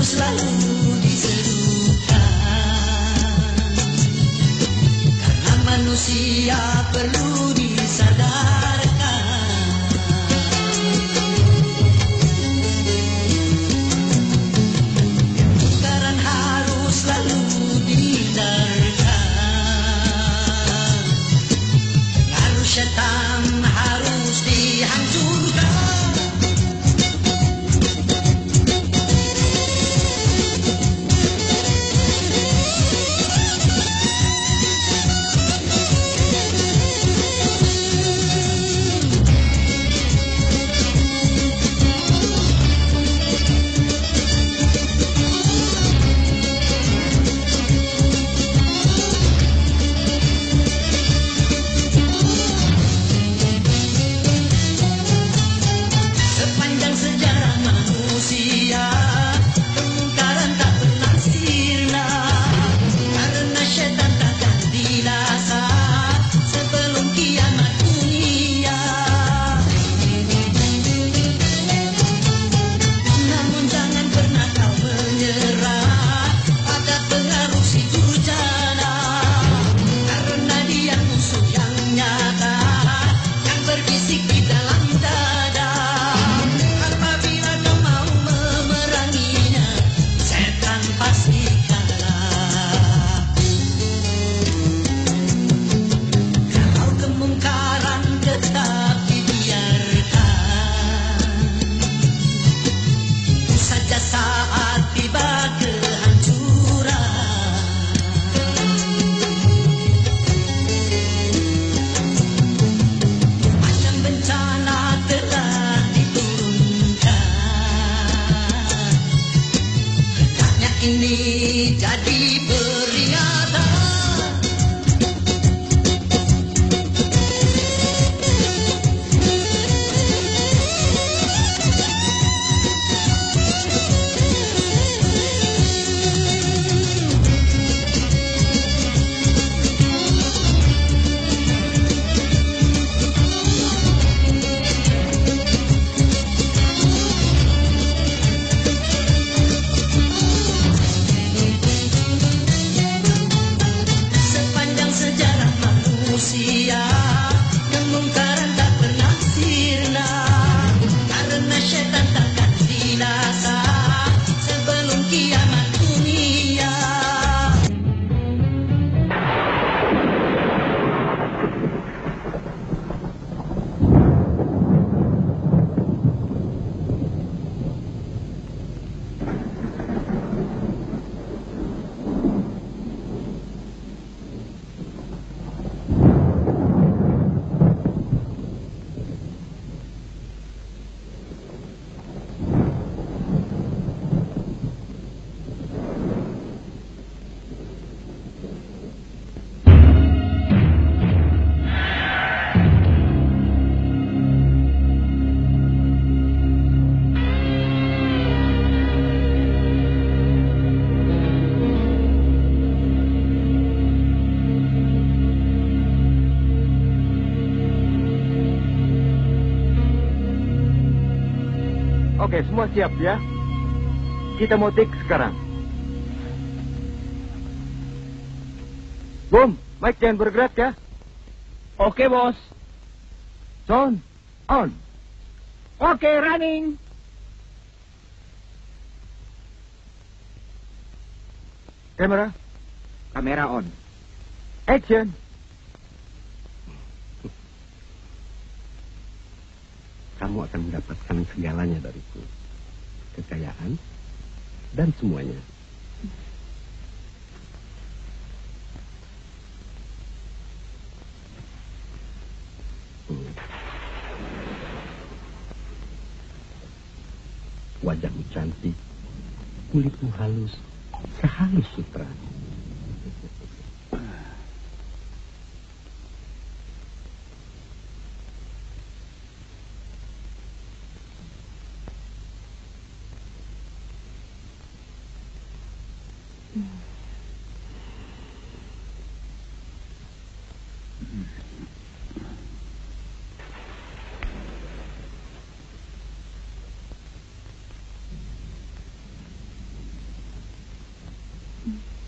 selalu diserukan, karena manusia perlu disadarkan. Pertukaran harus selalu dihindarkan, pengaruh syaitan harus dihancurkan. Ini jadi peringatan. Kemungkaran tak pernah sirna, karena syaitan takkan binasa sebelum kiamat dunia. Oke, semua siap ya. Kita mau take sekarang. Boom, Mike jangan bergerak ya. Oke, bos. Sound on. Oke, running. Kamera. Kamera on. Action. Kamu akan mendapatkan segalanya dariku. Kekayaan dan semuanya. Wajahmu cantik, kulitmu halus, sehalus sutra.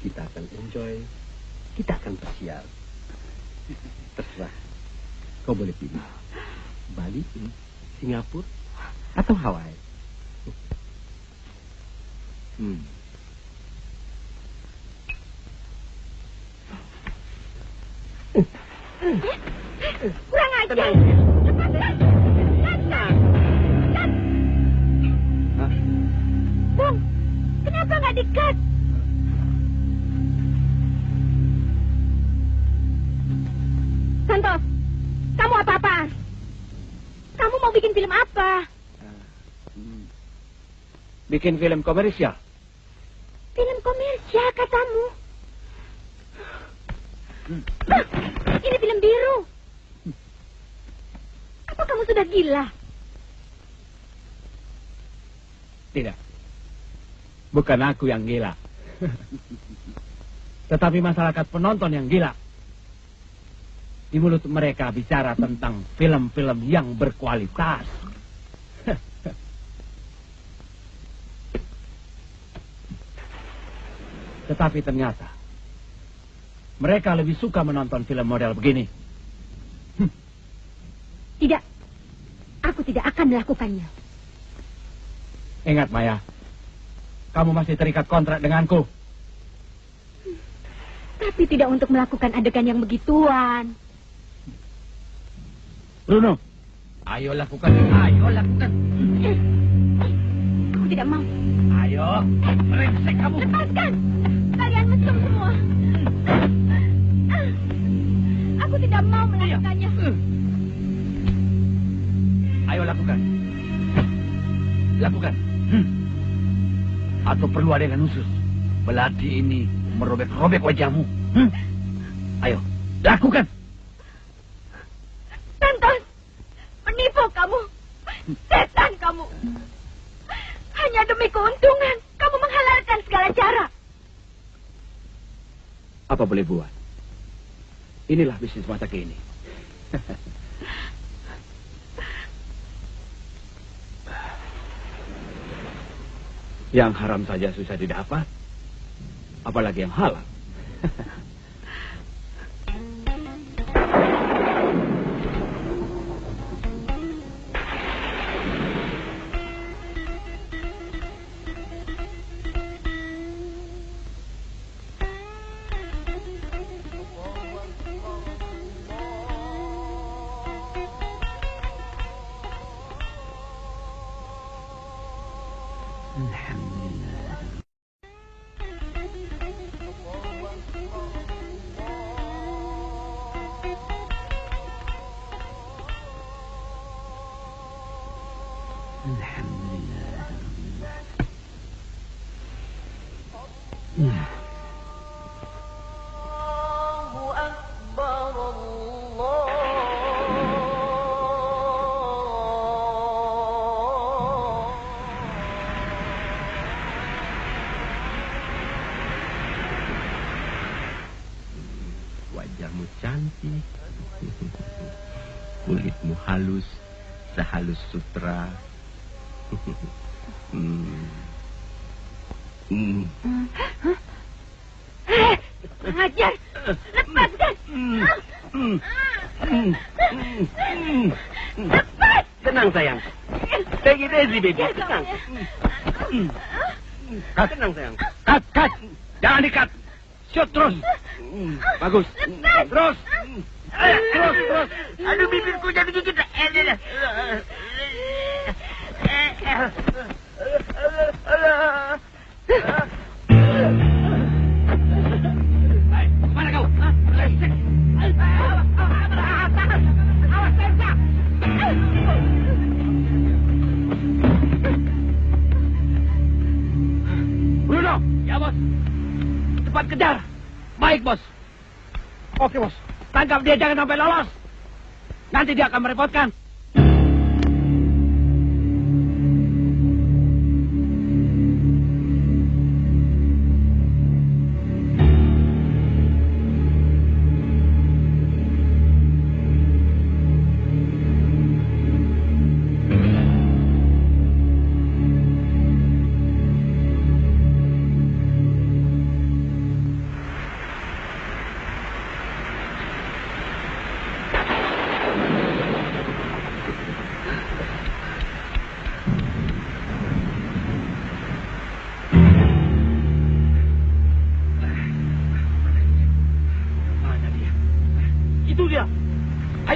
kita akan enjoy, kita akan bersiar. Terserah, kau boleh pilih Bali, Singapura, atau Hawaii. Kurang ajar. Tenang. Lepaskan. Hah? Bung, kenapa nggak dikat? Santos, kamu apa-apaan? Kamu mau bikin film apa? Bikin film komersial. Film komersial katamu. Bah, ini film biru. Apa kamu sudah gila? Tidak. Bukan aku yang gila. Tetapi masyarakat penonton yang gila. Di mulut mereka bicara tentang film-film yang berkualitas. Tetapi ternyata mereka lebih suka menonton film model begini. Tidak. Aku tidak akan melakukannya. Ingat, Maya. Kamu masih terikat kontrak denganku. Tapi tidak untuk melakukan adegan yang begituan. Bruno, ayo lakukan. Ayo lakukan. Aku tidak mau. Ayo, brengsek kamu. Lepaskan. Kalian mesum semua. Aku tidak mau melakukannya. Ayo lakukan. Lakukan. Atau perlu adegan khusus. Belati ini merobek-robek wajahmu. Ayo, lakukan. Santos, penipu kamu. Setan kamu. Hanya demi keuntungan, kamu menghalalkan segala cara. Apa boleh buat? Inilah bisnis masa kini. Yang haram saja susah didapat. Apalagi yang halal. Wajahmu cantik, kulitmu halus, sehalus sutra. Pengajar, lepaskan. Lepas. Tenang sayang. Take it easy baby. Tenang. Tenang sayang. Cut. Jangan di-cut. Shoot terus. Bagus. Terus. Terus. Aduh, bibirku jadi gigit. Kemana kau? Brengsek. Awas, Elsa. Bruno. Ya, bos. Cepat kejar. Baik, bos. Oke, bos. Tangkap dia, jangan sampai lolos. Nanti dia akan merepotkan.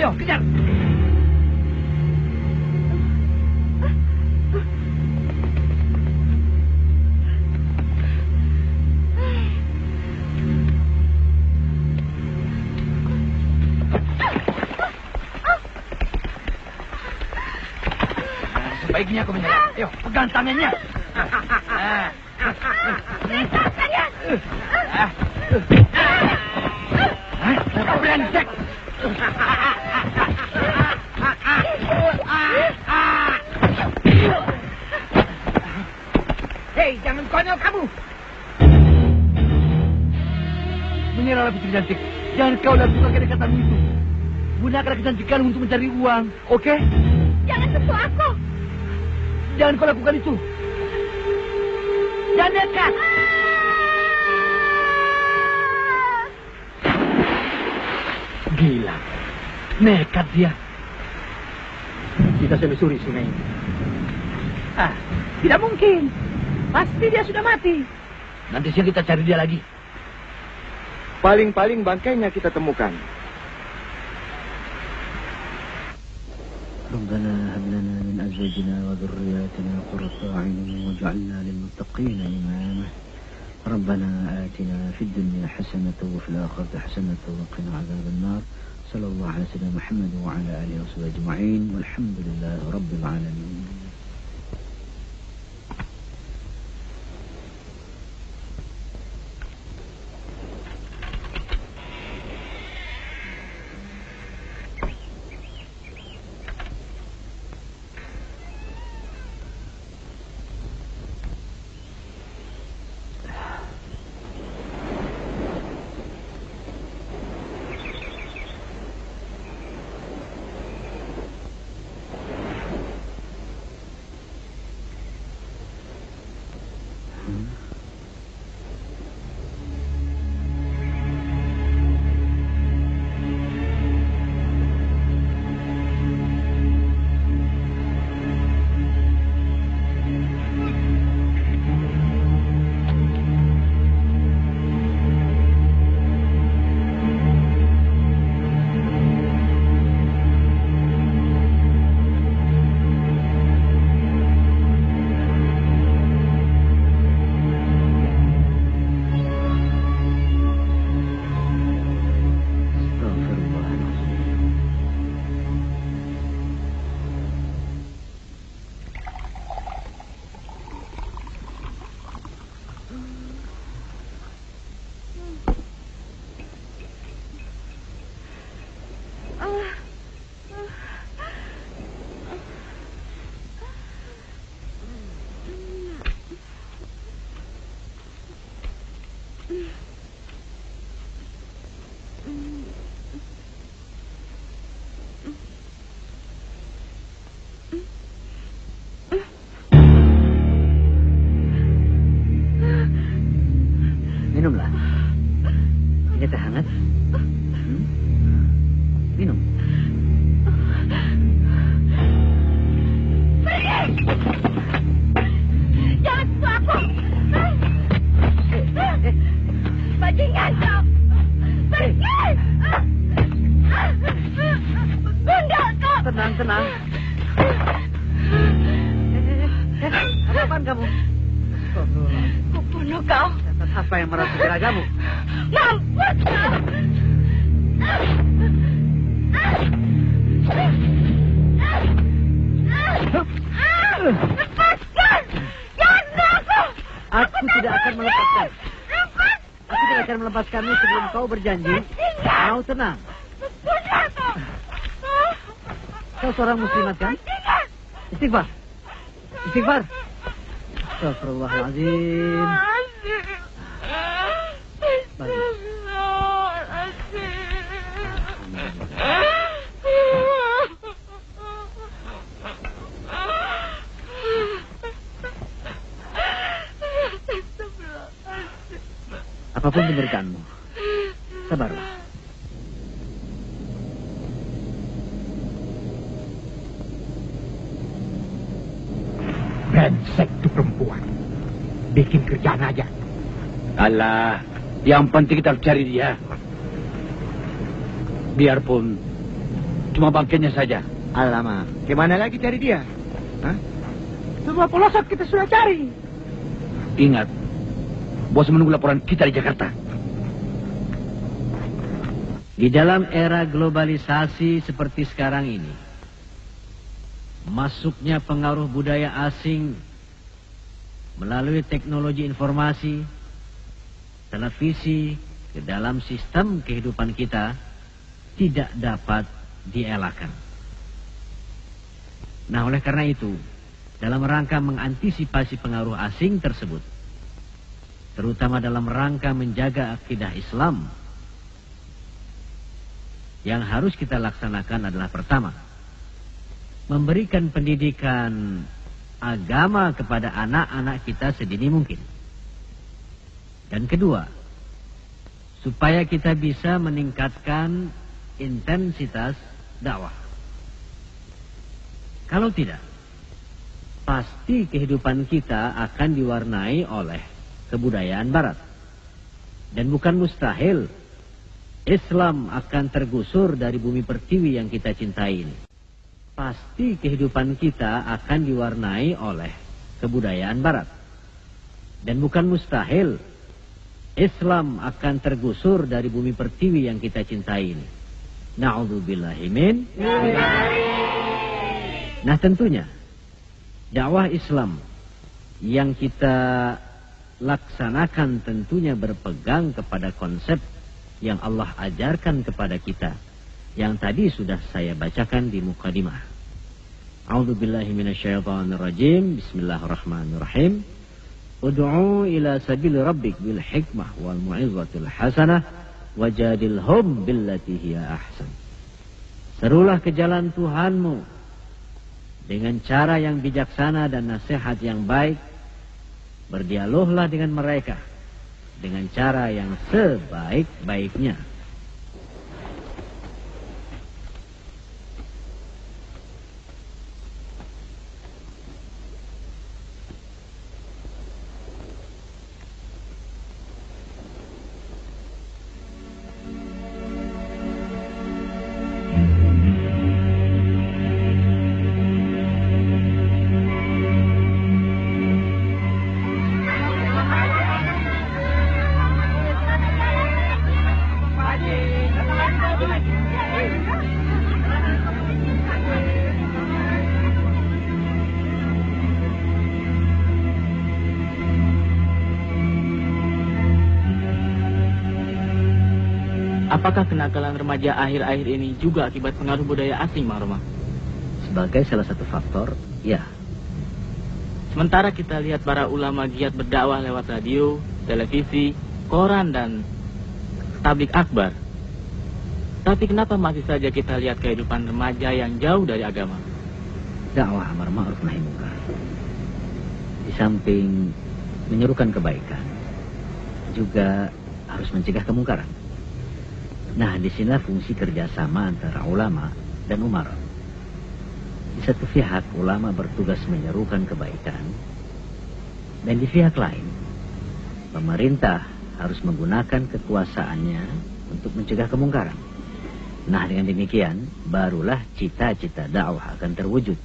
Ayo, kejar. Sebaiknya kau menyerah. Ayo, pegang tangannya. Kau brengsek. Hei, jangan konyol kamu. Menyerahlah putri cantik. Jangan kau lakukan kedekatanmu itu. Gunakan kecantikanmu untuk mencari uang, oke? Jangan sentuh aku. Jangan kau lakukan itu. Jangan dekat. Gila. Nekat dia. Kita selusuri sungai ini. Tidak mungkin. Pasti dia sudah mati. Nanti siang kita cari dia lagi. Paling-paling bangkainya kita temukan. ربنا هب لنا من أزواجنا وذرياتنا قرة أعين واجعلنا للمتقين إماما ربنا آتنا في الدنيا حسنة وفي الآخرة حسنة وقنا عذاب النار صلى الله على سيدنا محمد وعلى آله وصحبه أجمعين والحمد لله رب العالمين. Minumlah. Ini teh hangat. Minum. Pergi! Jangan sentuh aku! Bajingan kau! Pergi! Gundal kau! Tenang, tenang. Apa-apaan kamu? Kubunuh kau! Apa yang merasa seragamu? Mampus kau! Lepaskan! Jangan aku! Aku tidak akan melepaskan. Lepas! Aku tidak akan melepaskanmu sebelum kau berjanji mau tenang. Sudah kau! Kau seorang muslimat kan? Istighfar. Istighfar. Astagfirullahaladzim. Apapun penderitaanmu, sabarlah. Brengsek itu perempuan. Bikin kerjaan aja. Alah, yang penting kita harus cari dia. Biarpun Cuma bangkainya saja. Alamak, kemana lagi cari dia? Hah? Semua pelosok kita sudah cari. Ingat, bos menunggu laporan kita di Jakarta. Di dalam era globalisasi seperti sekarang ini, masuknya pengaruh budaya asing melalui teknologi informasi, televisi ke dalam sistem kehidupan kita tidak dapat dielakkan. Nah, oleh karena itu, dalam rangka mengantisipasi pengaruh asing tersebut, terutama dalam rangka menjaga akidah Islam, yang harus kita laksanakan adalah pertama, memberikan pendidikan agama kepada anak-anak kita sedini mungkin. Dan kedua, supaya kita bisa meningkatkan intensitas dakwah. Kalau tidak, pasti kehidupan kita akan diwarnai oleh kebudayaan Barat. Dan bukan mustahil Islam akan tergusur dari bumi pertiwi yang kita cintai ini. Pasti kehidupan kita akan diwarnai oleh kebudayaan Barat. Dan bukan mustahil Islam akan tergusur dari bumi pertiwi yang kita cintai ini. Na'udzubillahi min. Nah, tentunya dakwah Islam yang kita laksanakan tentunya berpegang kepada konsep yang Allah ajarkan kepada kita, yang tadi sudah saya bacakan di mukadimah. A'udzubillahi minasyaitonirrajim. Bismillahirrahmanirrahim. Ud'u ila sabil rabbik bil hikmah wal mu'izatil hasanah wajadilhum billati hiya ahsan. Serulah ke jalan Tuhanmu dengan cara yang bijaksana dan nasihat yang baik. Berdialoglah dengan mereka dengan cara yang sebaik-baiknya. Apakah kenakalan remaja akhir-akhir ini juga akibat pengaruh budaya asing, Bang Roma? Sebagai salah satu faktor, ya. Sementara kita lihat para ulama giat berdakwah lewat radio, televisi, koran, dan tablik akbar. Tapi kenapa masih saja kita lihat kehidupan remaja yang jauh dari agama? Dakwah amar ma'ruf nahi munkar, di samping menyerukan kebaikan, juga harus mencegah kemungkaran. Nah, disinilah fungsi kerjasama antara ulama dan umara. Di satu pihak, ulama bertugas menyerukan kebaikan, dan di pihak lain, pemerintah harus menggunakan kekuasaannya untuk mencegah kemungkaran. Nah, dengan demikian, barulah cita-cita dakwah akan terwujud.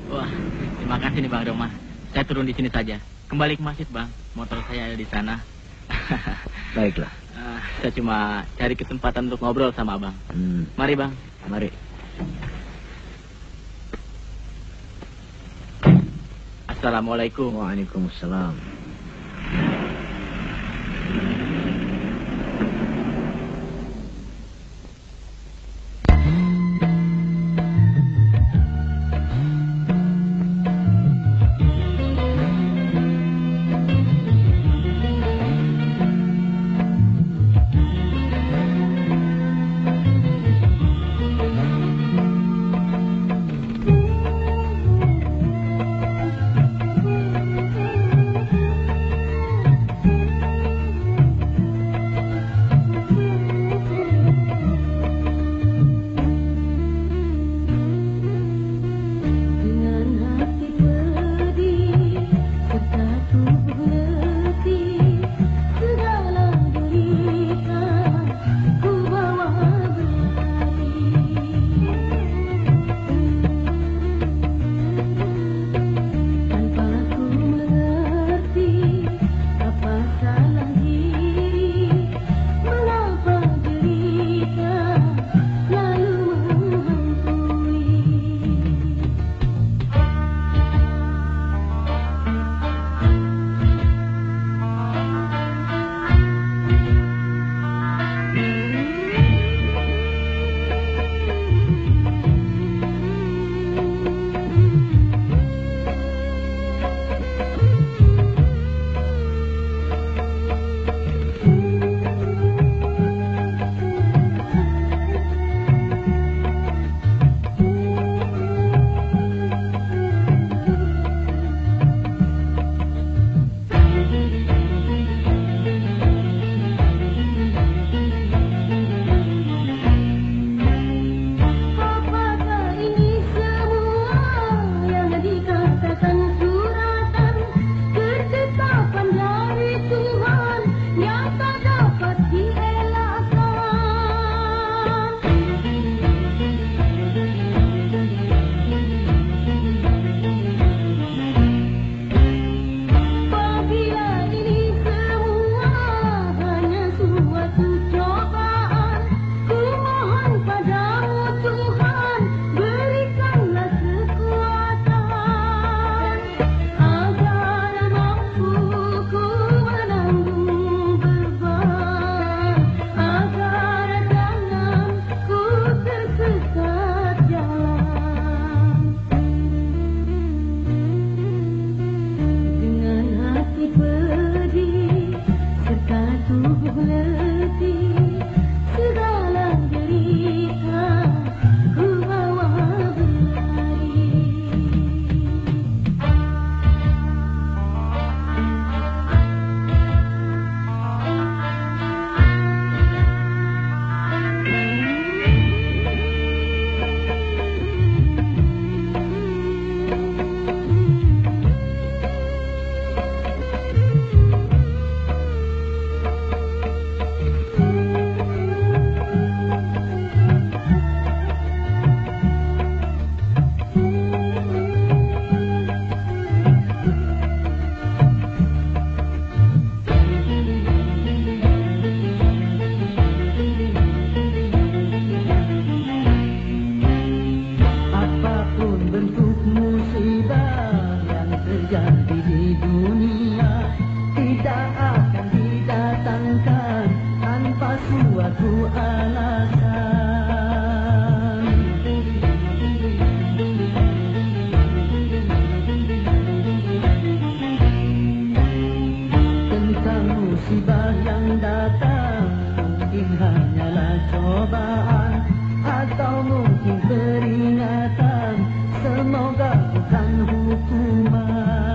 Wah, terima kasih nih Bang Roma. Saya turun di sini saja. Kembali ke masjid, Bang. Motor saya ada di sana. Baiklah. Saya cuma cari kesempatan untuk ngobrol sama Abang. Mari, Bang. Mari. Assalamualaikum. Waalaikumsalam. Musibah yang datang mungkin hanyalah cobaan atau mungkin peringatan, semoga bukan hukuman.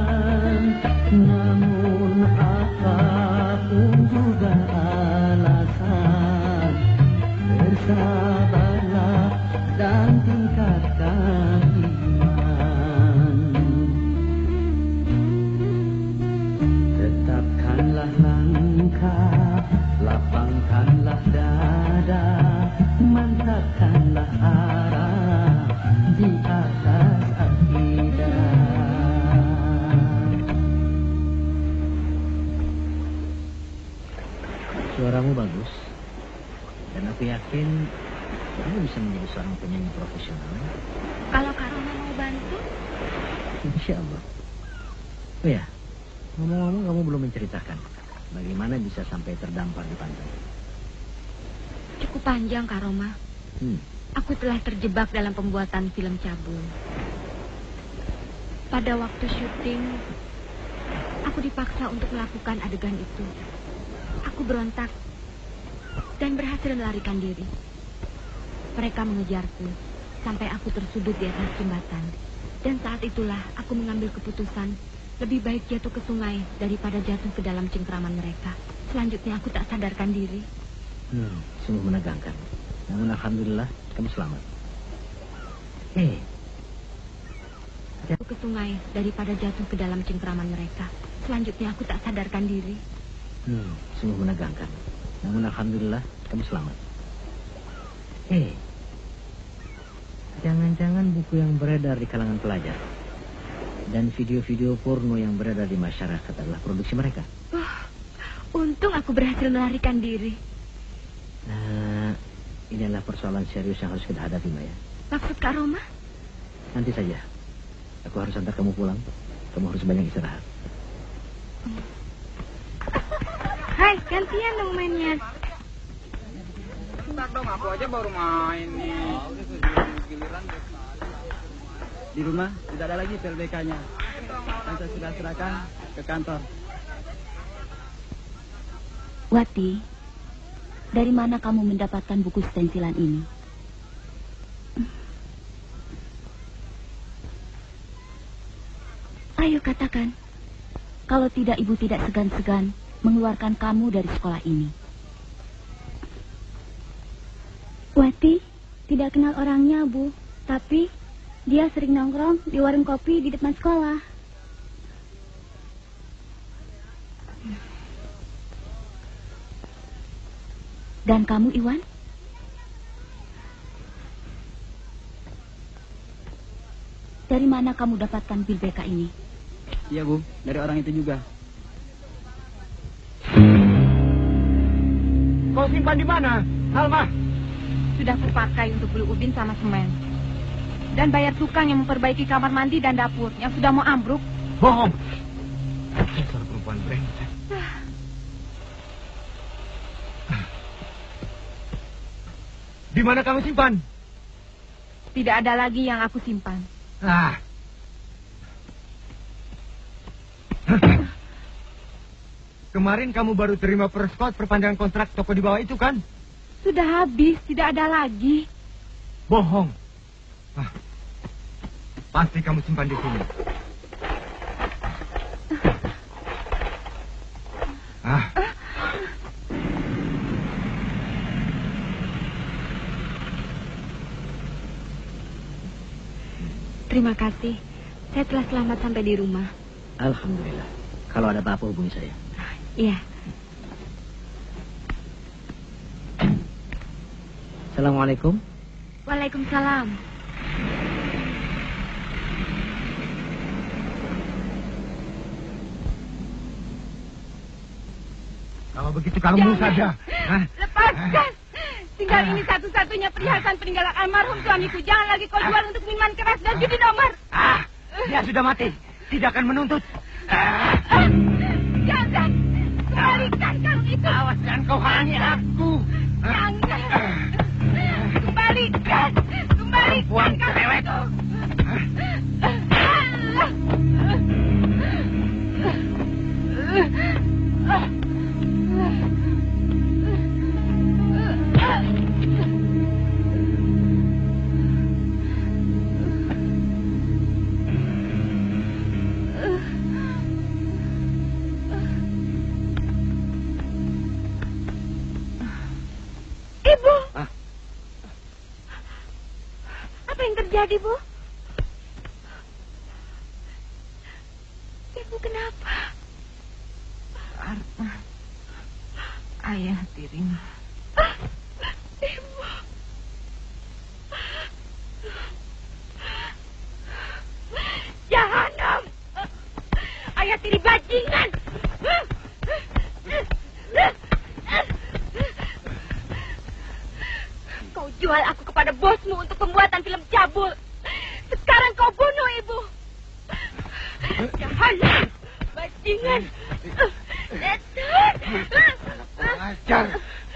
Namun apapun juga alasan, bersabarlah dan tingkatkan iman. Tetapkanlah langkah, lapangkanlah dada, mantapkanlah arah di atas akidah. Suaramu bagus, dan aku yakin kamu bisa menjadi seorang penyanyi profesional. Kalau Kak Roma mau bantu? Insya Allah. Oh ya, ngomong-ngomong kamu belum menceritakan bagaimana bisa sampai terdampar di pantai. Cukup panjang, Kak Roma. Aku telah terjebak dalam pembuatan film cabul. Pada waktu syuting, aku dipaksa untuk melakukan adegan itu. Aku berontak dan berhasil melarikan diri. Mereka mengejarku sampai aku tersudut di atas jembatan. Dan saat itulah aku mengambil keputusan lebih baik jatuh ke sungai daripada jatuh ke dalam cengkraman mereka. Selanjutnya aku tak sadarkan diri. Sungguh menegangkan. Namun alhamdulillah kamu selamat. Jatuh ke sungai daripada jatuh ke dalam cengkraman mereka. Selanjutnya aku tak sadarkan diri. Sungguh menegangkan. Namun alhamdulillah kamu selamat. Jangan-jangan buku yang beredar di kalangan pelajar dan video-video porno yang beredar di masyarakat adalah produksi mereka. Untung aku berhasil melarikan diri. Ini adalah persoalan serius yang harus kita hadapi, Maya. Maksud Kak Roma? Nanti saja. Aku harus antar kamu pulang. Kamu harus banyak istirahat. Hai, gantian dong mainnya. Bentar dong, aku aja baru main nih. Di rumah tidak ada lagi PLBK-nya. Dan saya sudah serahkan ke kantor. Wati, dari mana kamu mendapatkan buku stensilan ini? Ayo katakan. Kalau tidak, ibu tidak segan-segan mengeluarkan kamu dari sekolah ini. Wati tidak kenal orangnya, Bu. Tapi dia sering nongkrong di warung kopi di depan sekolah. Dan kamu, Iwan? Dari mana kamu dapatkan pil BK ini? Iya, Bu. Dari orang itu juga. Kau simpan di mana, Salma? Sudah kupakai untuk beli ubin sama semen. Dan bayar tukang yang memperbaiki kamar mandi dan dapur yang sudah mau ambruk. Bohong. Dasar perempuan brengsek. Di mana kamu simpan? Tidak ada lagi yang aku simpan. Kemarin kamu baru terima perskot perpanjangan kontrak toko di bawah itu kan? Sudah habis, tidak ada lagi. Bohong. Pasti kamu simpan di sini. Terima kasih. Saya telah selamat sampai di rumah. Alhamdulillah. Kalau ada apa-apa hubungi saya. Iya. Assalamualaikum. Waalaikumsalam. Kalau begitu kamu saja. Lepaskan. Tinggal ini satu-satunya perhiasan peninggalan almarhum suamiku. Jangan lagi kau jual untuk minuman keras dan judi nomor. Dia sudah mati. Tidak akan menuntut. Jangan. Kembalikan kalung itu. Awas jangan kau halangi aku. Jangan. Kembalikan. Perempuan cerewet. Ibu. Hah? Apa yang terjadi, Bu? Ibu kenapa? Karena ayah dirimu. Ibu. Jahanam. Ayah tiri bajingan. Kau jual aku kepada bosmu untuk pembuatan film cabul. Sekarang kau bunuh ibu. Jahanam. Bajingan. Ajar,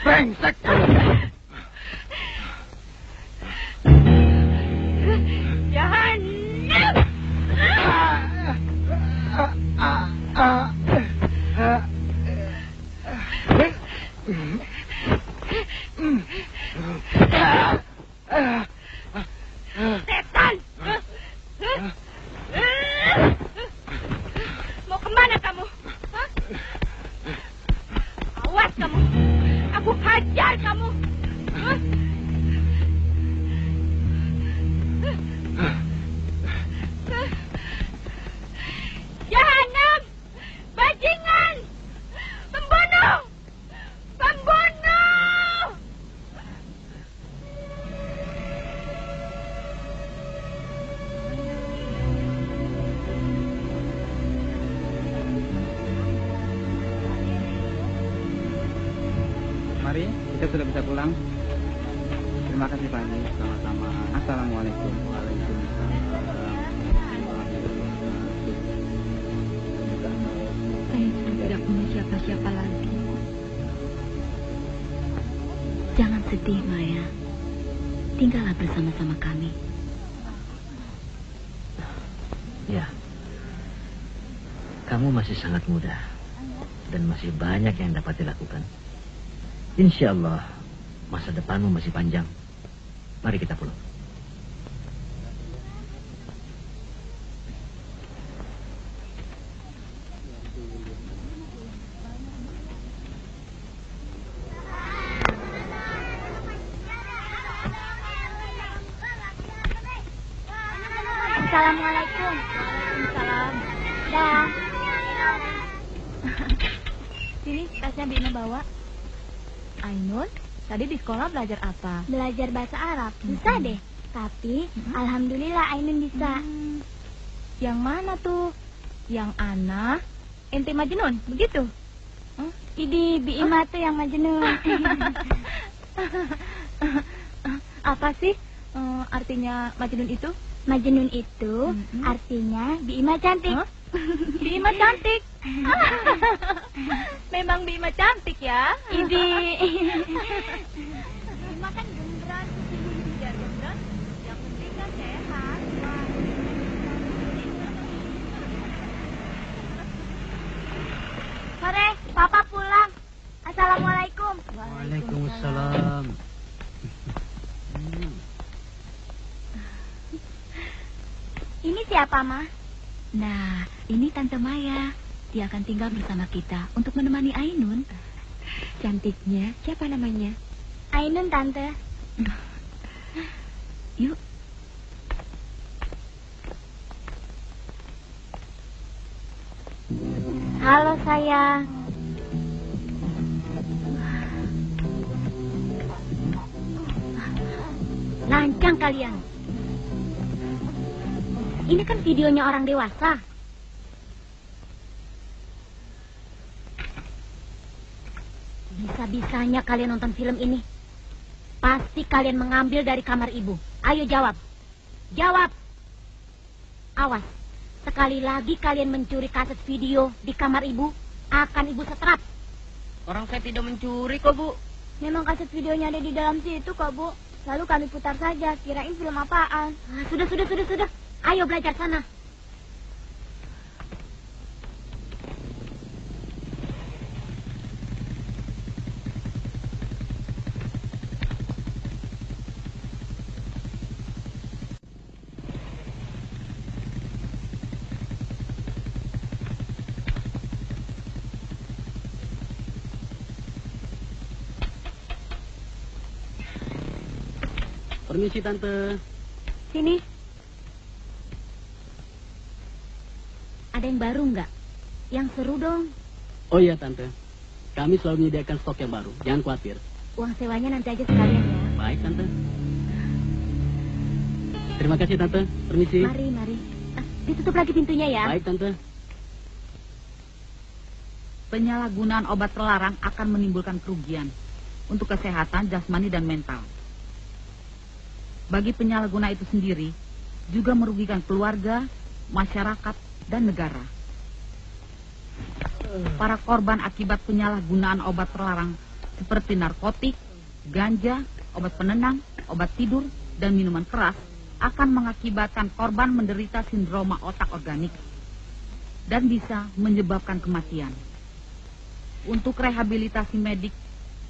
brengsek. Jahanam. Setan. Mau kemana kamu? Hah? Awas kamu. Aku hajar kamu. Hah? Jahanam! Bajingan! Pembunuh! Pembunuh! Mari, kita sudah bisa pulang. Terima kasih Pak Haji. Sama-sama. Assalamualaikum. Waalaikumsalam. Saya sudah tidak punya siapa-siapa lagi. Jangan sedih, Maya. Tinggallah bersama-sama kami. Ya, kamu masih sangat muda dan masih banyak yang dapat dilakukan. Insya Allah masa depanmu masih panjang. Mari kita pulang. Assalamualaikum. Waalaikumsalam. Dah. Sini tasnya Bina bawa. Ainun, tadi di sekolah belajar apa? Belajar bahasa Arab. Susah deh. Tapi alhamdulillah Ainun bisa. Yang mana tuh? Yang Ana, ente Majnun, begitu? Idi Biima tuh yang Majnun. Apa sih artinya Majnun itu? Majnun itu artinya Biima cantik. Bima cantik. Memang Bima cantik ya. Idi. Bima kan gembrot. Biar gembrot, yang penting kan sehat. Sore, Papa pulang. Assalamualaikum. Waalaikumsalam. Ini siapa, Ma? Nah, ini Tante Maya. Dia akan tinggal bersama kita untuk menemani Ainun. Cantiknya, siapa namanya? Ainun, Tante. Yuk. Halo, sayang. Lancang kalian. Ini kan videonya orang dewasa. Bisa-bisanya kalian nonton film ini. Pasti kalian mengambil dari kamar ibu. Ayo jawab. Jawab. Awas. Sekali lagi kalian mencuri kaset video di kamar ibu, akan ibu setrap. Orang saya tidak mencuri kok, Bu. Memang kaset videonya ada di dalam situ kok, Bu. Lalu kami putar saja, kirain film apaan. Sudah. Ayo belajar sana. Permisi, Tante. Sini. Ada yang baru nggak? Yang seru dong. Oh iya, Tante. Kami selalu menyediakan stok yang baru. Jangan khawatir. Uang sewanya nanti aja sekalian ya. Baik, Tante. Terima kasih, Tante. Permisi. Mari, mari. Ditutup lagi pintunya ya. Baik, Tante. Penyalahgunaan obat terlarang akan menimbulkan kerugian untuk kesehatan jasmani dan mental. Bagi penyalahguna itu sendiri, juga merugikan keluarga, masyarakat, dan negara. Para korban akibat penyalahgunaan obat terlarang seperti narkotik, ganja, obat penenang, obat tidur, dan minuman keras akan mengakibatkan korban menderita sindroma otak organik dan bisa menyebabkan kematian. Untuk rehabilitasi medik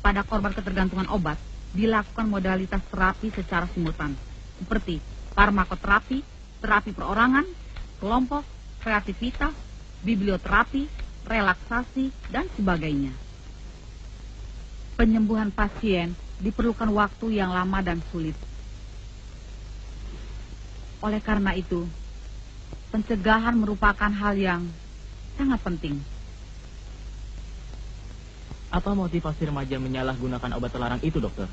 pada korban ketergantungan obat dilakukan modalitas terapi secara simultan seperti farmakoterapi, terapi perorangan, kelompok, kreativitas, biblioterapi, relaksasi, dan sebagainya. Penyembuhan pasien diperlukan waktu yang lama dan sulit. Oleh karena itu, pencegahan merupakan hal yang sangat penting. Apa motivasi remaja menyalahgunakan obat terlarang itu, dokter?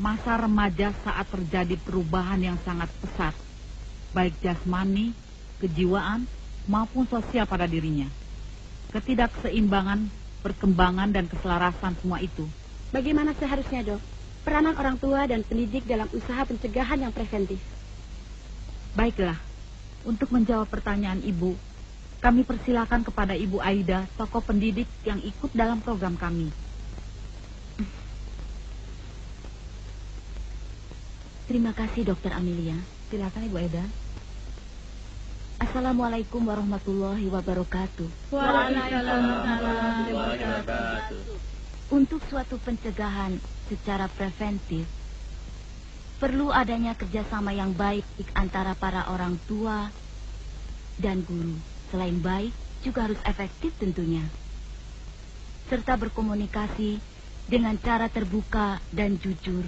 Masa remaja saat terjadi perubahan yang sangat pesat, baik jasmani, kejiwaan, maupun sosial pada dirinya. Ketidakseimbangan, perkembangan, dan keselarasan semua itu. Bagaimana seharusnya, Dok? Peranan orang tua dan pendidik dalam usaha pencegahan yang preventif. Baiklah, untuk menjawab pertanyaan Ibu, kami persilakan kepada Ibu Aida, tokoh pendidik yang ikut dalam program kami. Terima kasih, Dokter Amelia. Silakan Ibu Aida. Assalamualaikum warahmatullahi wabarakatuh. Waalaikumsalam warahmatullahi wabarakatuh. Untuk suatu pencegahan secara preventif, perlu adanya kerjasama yang baik antara para orang tua dan guru. Selain baik, juga harus efektif tentunya. Serta berkomunikasi dengan cara terbuka dan jujur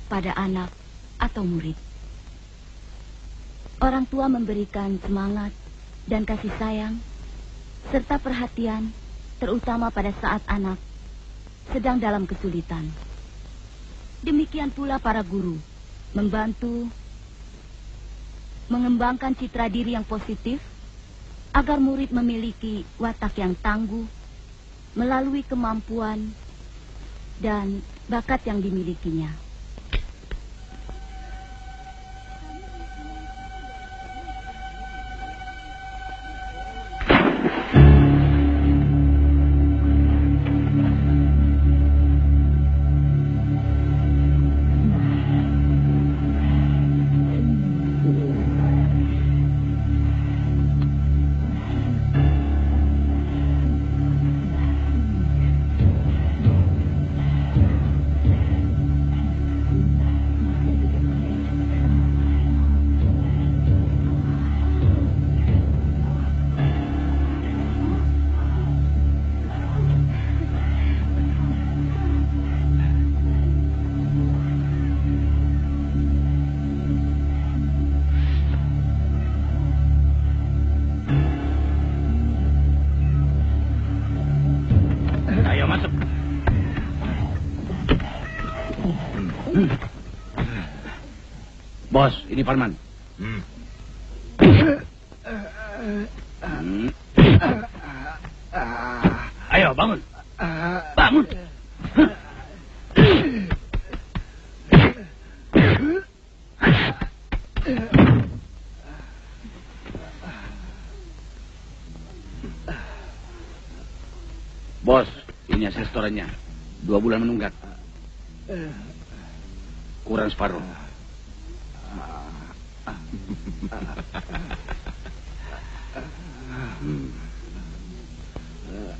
pada anak atau murid. Orang tua memberikan semangat dan kasih sayang, serta perhatian, terutama pada saat anak sedang dalam kesulitan. Demikian pula para guru, membantu mengembangkan citra diri yang positif, agar murid memiliki watak yang tangguh, melalui kemampuan dan bakat yang dimilikinya. Bos, ini Parman. Ayo, bangun. Bangun. Bos, ini hasil setorannya. 2 bulan menunggak. Kurang separuh.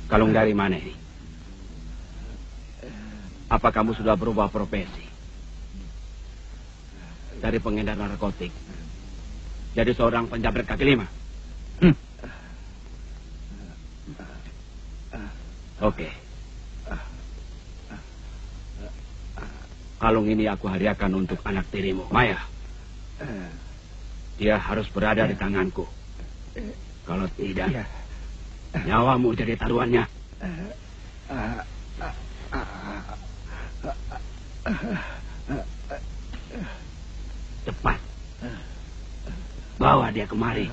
Kalung dari mana ini? Apa kamu sudah berubah profesi? Dari pengedar narkotik jadi seorang penjamret kaki lima? Oke. kalung ini aku hadiahkan untuk anak tirimu, Maya. Dia harus berada di tanganku. Kalau tidak, nyawamu jadi taruhannya. Cepat. Bawa dia kemari.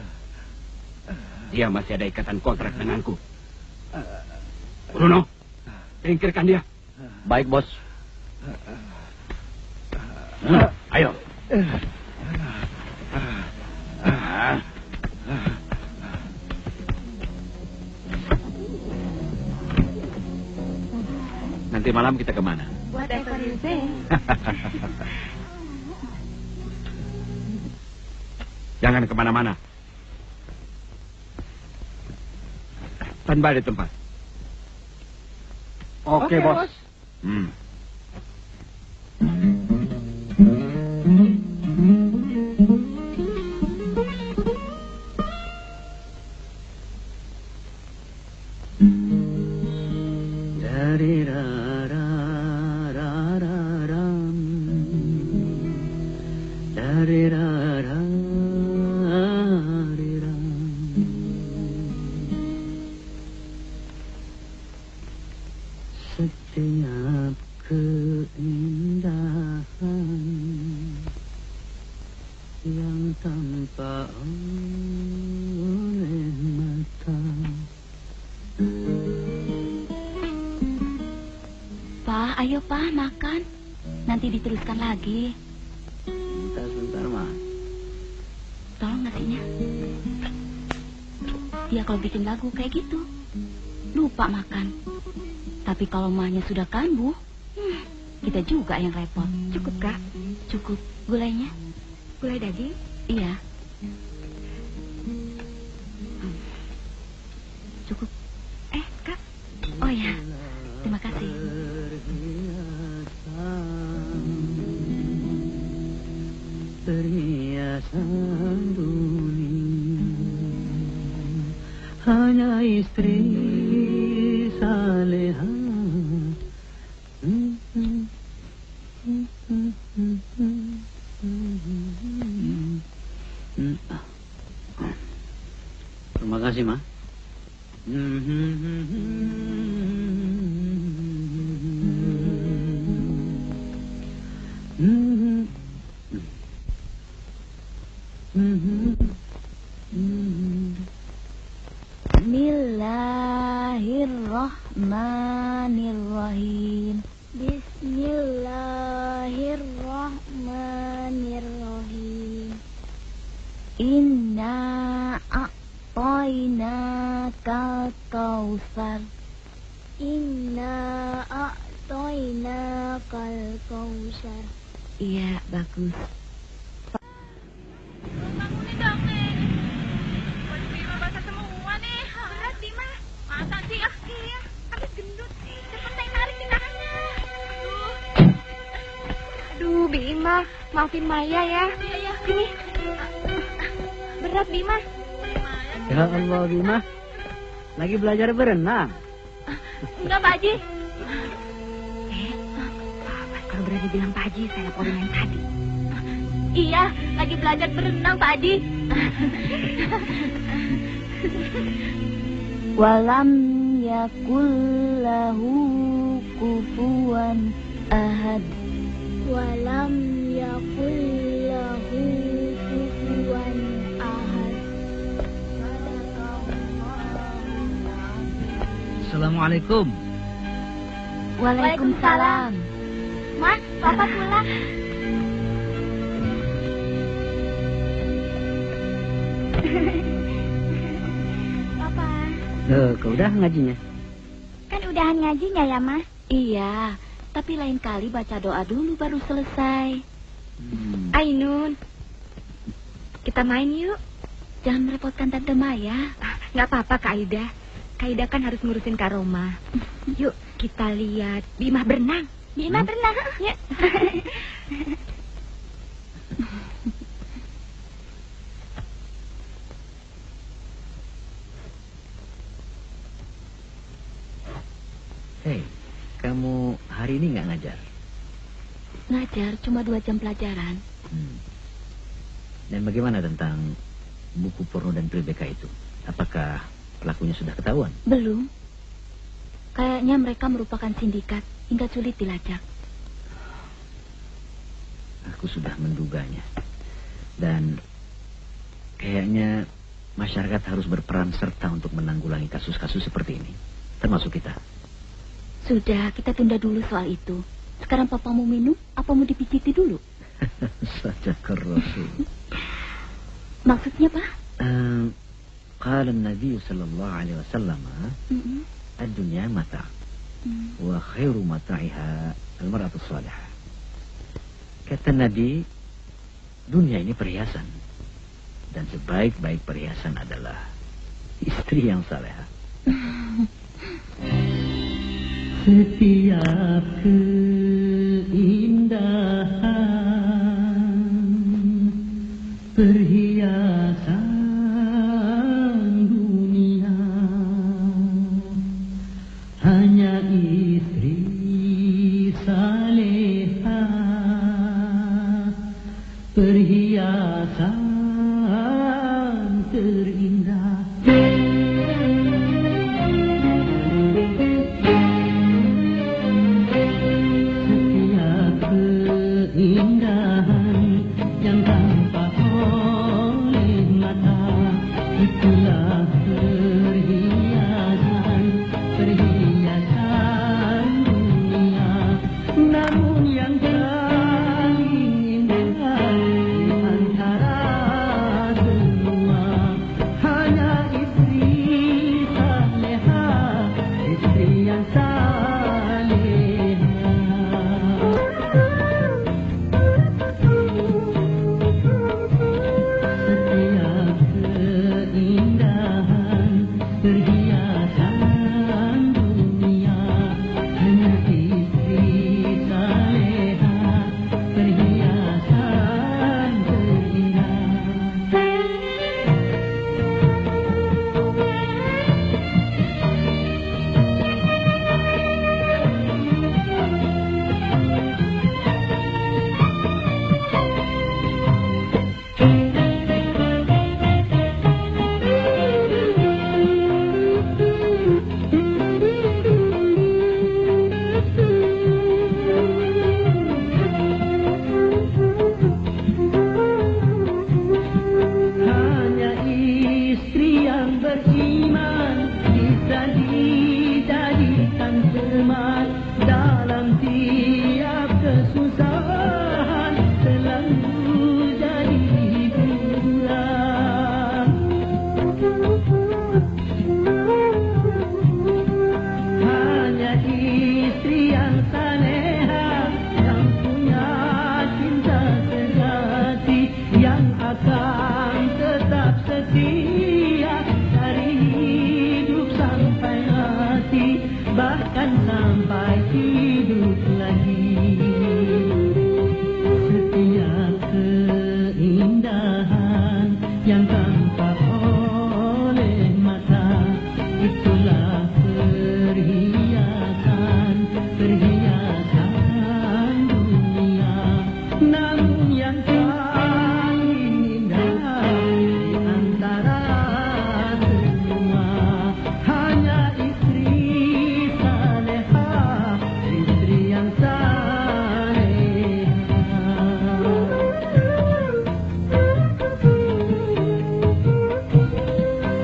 Dia masih ada ikatan kontrak denganku. Bruno, singkirkan dia. Baik, Bos. Ayo. Nanti malam kita kemana? Buat FRUC. Jangan kemana-mana. Standby di tempat. Oke, Bos. Setiap keindahan yang tampak oleh mata. Pak, ayo Pak, makan. Nanti diteruskan lagi. Sebentar, Ma. Tolong nasinya. Dia kalau bikin lagu kayak gitu, lupa makan. Tapi kalau mahnya sudah kambuh, kita juga yang repot. Cukup, Kak. Cukup. Gulainya? Gulai daging? Iya. Cukup. Kak. Oh ya, terima kasih. Perhiasan dunia hanya istri saleha. Terima kasih, Ma. Bismillahirrahmanirrahim. Bismillahirrahmanirrahim. Inna a'tainakal kautsar. Inna a'tainakal kautsar. Iya, bagus. Bangunin dong, nih. Baju Bima basah semua nih. Berat, Bima. Masa sih? Iya. Habis gendut sih. Cepetan tarik di tangannya. Aduh, Bima, maafin Maya ya. Iya. Sini. Berat, Bima. Ya Allah, Bima. Lagi belajar berenang. Enggak, Pak Haji. Kalau berani bilang Pak Haji, saya laporin yang tadi. Iya, lagi belajar berenang, Pak Haji. Walam yakul lahu kufuwan ahad. Walam yakul lahu kufuwan ahad. Assalamualaikum. Waalaikumsalam. Mas, Papa pulang. Papa, Kau udah ngajinya? kan udahan ngajinya ya, Mas? Iya, tapi lain kali baca doa dulu baru selesai. Ainun, kita main yuk. Jangan merepotkan Tante Maya. Nggak apa-apa, Kak Aida. Kak Aida kan harus ngurusin Kak Roma. Yuk, kita lihat Bima berenang. Bima berenang. Ya. Hei, kamu hari ini nggak ngajar? Ngajar cuma 2 jam pelajaran. Dan bagaimana tentang buku porno dan pil BK itu? Apakah pelakunya sudah ketahuan? Belum. Kayaknya mereka merupakan sindikat hingga sulit dilacak. Aku sudah menduganya. Dan kayaknya masyarakat harus berperan serta untuk menanggulangi kasus-kasus seperti ini. Termasuk kita. Sudah, kita tunda dulu soal itu. Sekarang papa mau minum, apa mau dipijiti dulu? Sadaqar Rasul. Maksudnya, Pak? Qala Nabi sallallahu alaihi wasallam, ad-dunya mata' wa khairu mata'iha al-mar'atu salihah. Kata Nabi, dunia ini perhiasan, dan sebaik-baik perhiasan adalah istri yang salehah. Setiap keindahan perhiasan dunia, hanya istri salehah perhiasan terindah. Setiap keindahan yang tampak oleh mata, itulah perhiasan dunia. Namun yang paling indah di antara semua, hanya istri salehah, istri yang salehah. Setiap keindahan perhiasan dunia, hanya istri salehah perhiasan terindah. Hanya istri yang beriman bisa dijadikan teman dalam tiap kesusahan, selalu jadi hiburan. Hanya istri yang salehah, yang punya cinta sejati, yang akan tetap setia dari hidup sampai mati, bahkan sampai hidup lagi. Setiap keindahan yang tampak oleh mata, itulah perhiasan dunia. Namun yang paling indah di antara semua, hanya istri salehah, istri yang salehah.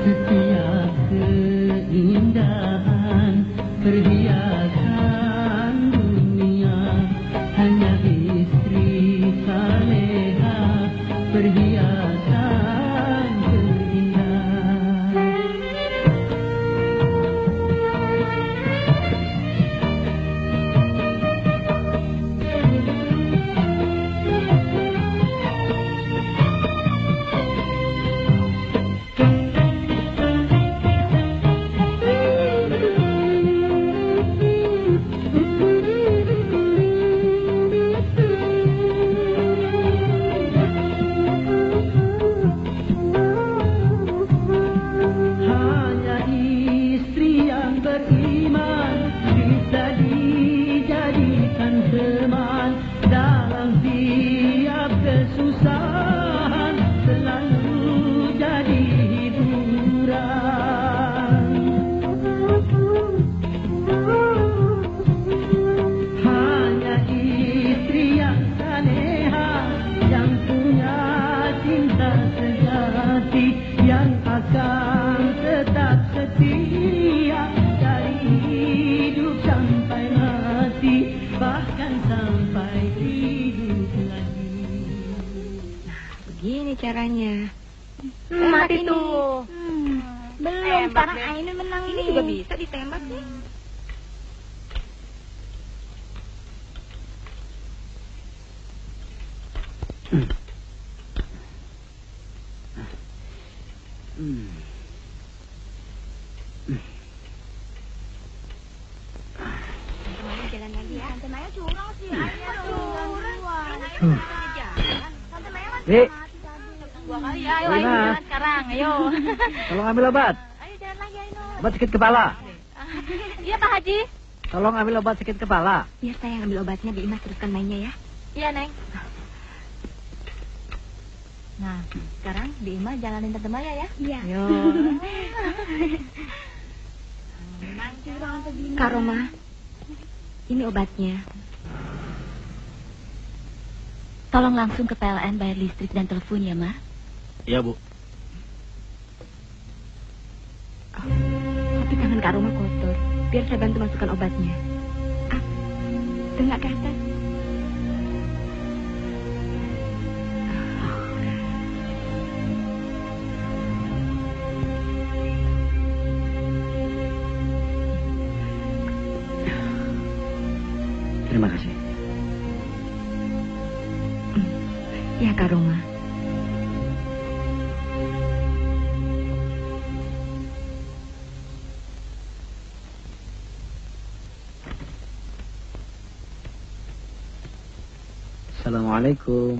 Setiap keindahan perhiasan dunia, hanya istri salehah perhiasan terindah. sampai mati, bahkan sampai hidup lagi. Begini caranya. Mati ini. tuh. Belum, sekarang Ainun menang ini. Juga bisa ditembak nih. Jalan lagi ya. Tante Maya curang sih. Tante Maya kan Dik, 2 kali ya. Ayo, ayo jalan sekarang. Ayo. tolong ambil obat. Ayo jalan lagi, Ainun. Obat sakit kepala. Iya, Pak Haji. Tolong ambil obat sakit kepala. Biar saya yang ambil obatnya, Bi Imas teruskan mainnya ya. Iya, Neng. Nah, sekarang Bi Ima jalanin Tante Maya ya. Iya. Yo. Kak Roma, ini obatnya. Tolong langsung ke PLN bayar listrik dan telepon ya, Ma. Iya, Bu. Tapi tangan Kak Roma kotor. Biar saya bantu masukkan obatnya. Tengah ke atas. Terima kasih. Ya, Kak Roma. Assalamualaikum.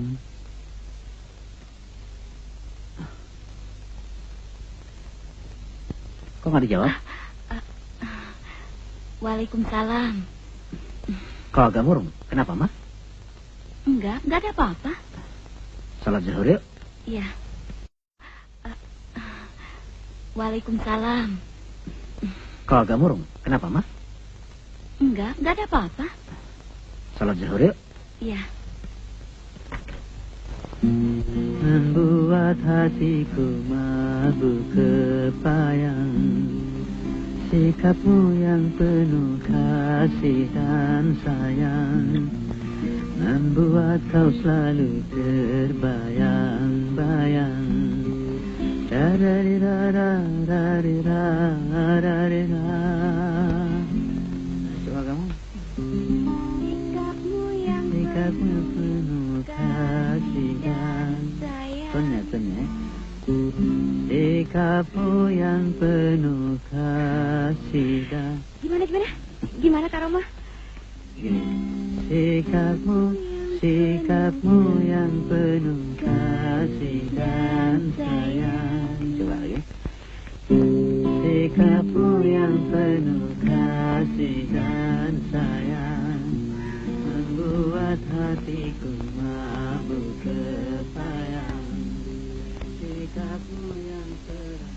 Kok nggak dijawab? Waalaikumsalam. Kok agak murung? Kenapa, Ma? Enggak ada apa-apa. Salat zuhur yuk. Iya. Waalaikumsalam. Kok agak murung? Kenapa, Ma? Enggak ada apa-apa. Salat zuhur yuk. Iya. Membuat hatiku mabuk kepayang, sikapmu yang penuh kasih dan sayang, membuat kau selalu terbayang-bayang. Coba kamu. Sikapmu penuh kasih dan sayang. Tonnya. Sikapmu yang penuh kasih dan. Gimana Kak Roma? Sikapmu yang penuh kasih dan sayang. Coba lagi. Sikapmu yang penuh kasih dan sayang, membuat hatiku mabuk kepayang. Sikapmu yang teramah.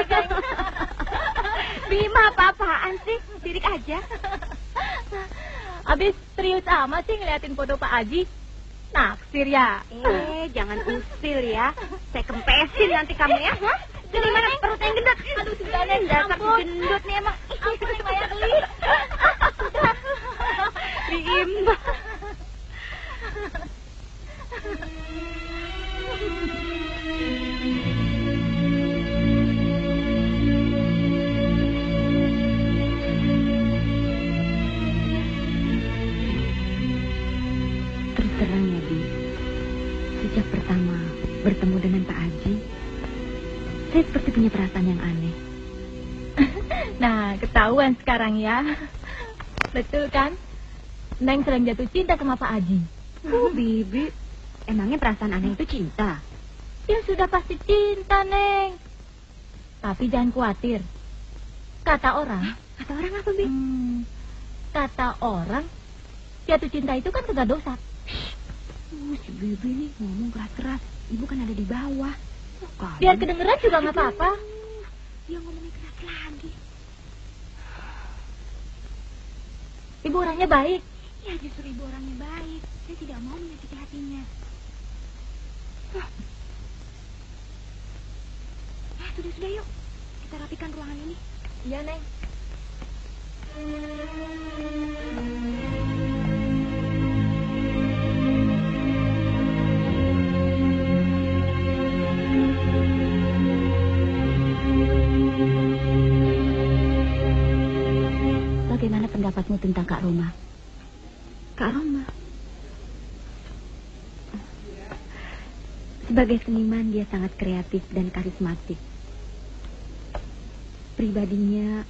Jeng. Bima, apa-apaan sih? Sirik aja. Abis serius amat sih ngeliatin foto Pak Haji. Naksir ya. Jangan usil ya. Saya kempesin nanti kamu ya. Jadi mana perut yang gendut? Aduh, sebenarnya Dasar gendut nih emang. Ampun, yang banyak geli. Bima. Terus terang ya, Bi. Sejak pertama bertemu dengan Pak Haji, saya seperti punya perasaan yang aneh. Nah, ketahuan sekarang ya. Betul kan? Neng sering jatuh cinta sama Pak Haji. Bibi, emangnya perasaan aneh itu cinta? Ya sudah pasti cinta, Neng. Tapi jangan khawatir. Kata orang. Kata orang apa, Bi? Kata orang, jatuh cinta itu kan kagak dosa. Si Bibi nih ngomong keras-keras. Ibu kan ada di bawah. Biar kedengeran juga nggak apa-apa. Dia ngomongnya keras lagi. Ibu orangnya baik. Ya justru ibu orangnya baik. Saya tidak mau menyakiti hatinya. Sudah yuk. Kita rapikan ruangan ini. Iya, Neng. Bagaimana pendapatmu tentang Kak Roma? Kak Roma. Sebagai seniman dia sangat kreatif dan karismatik. Pribadinya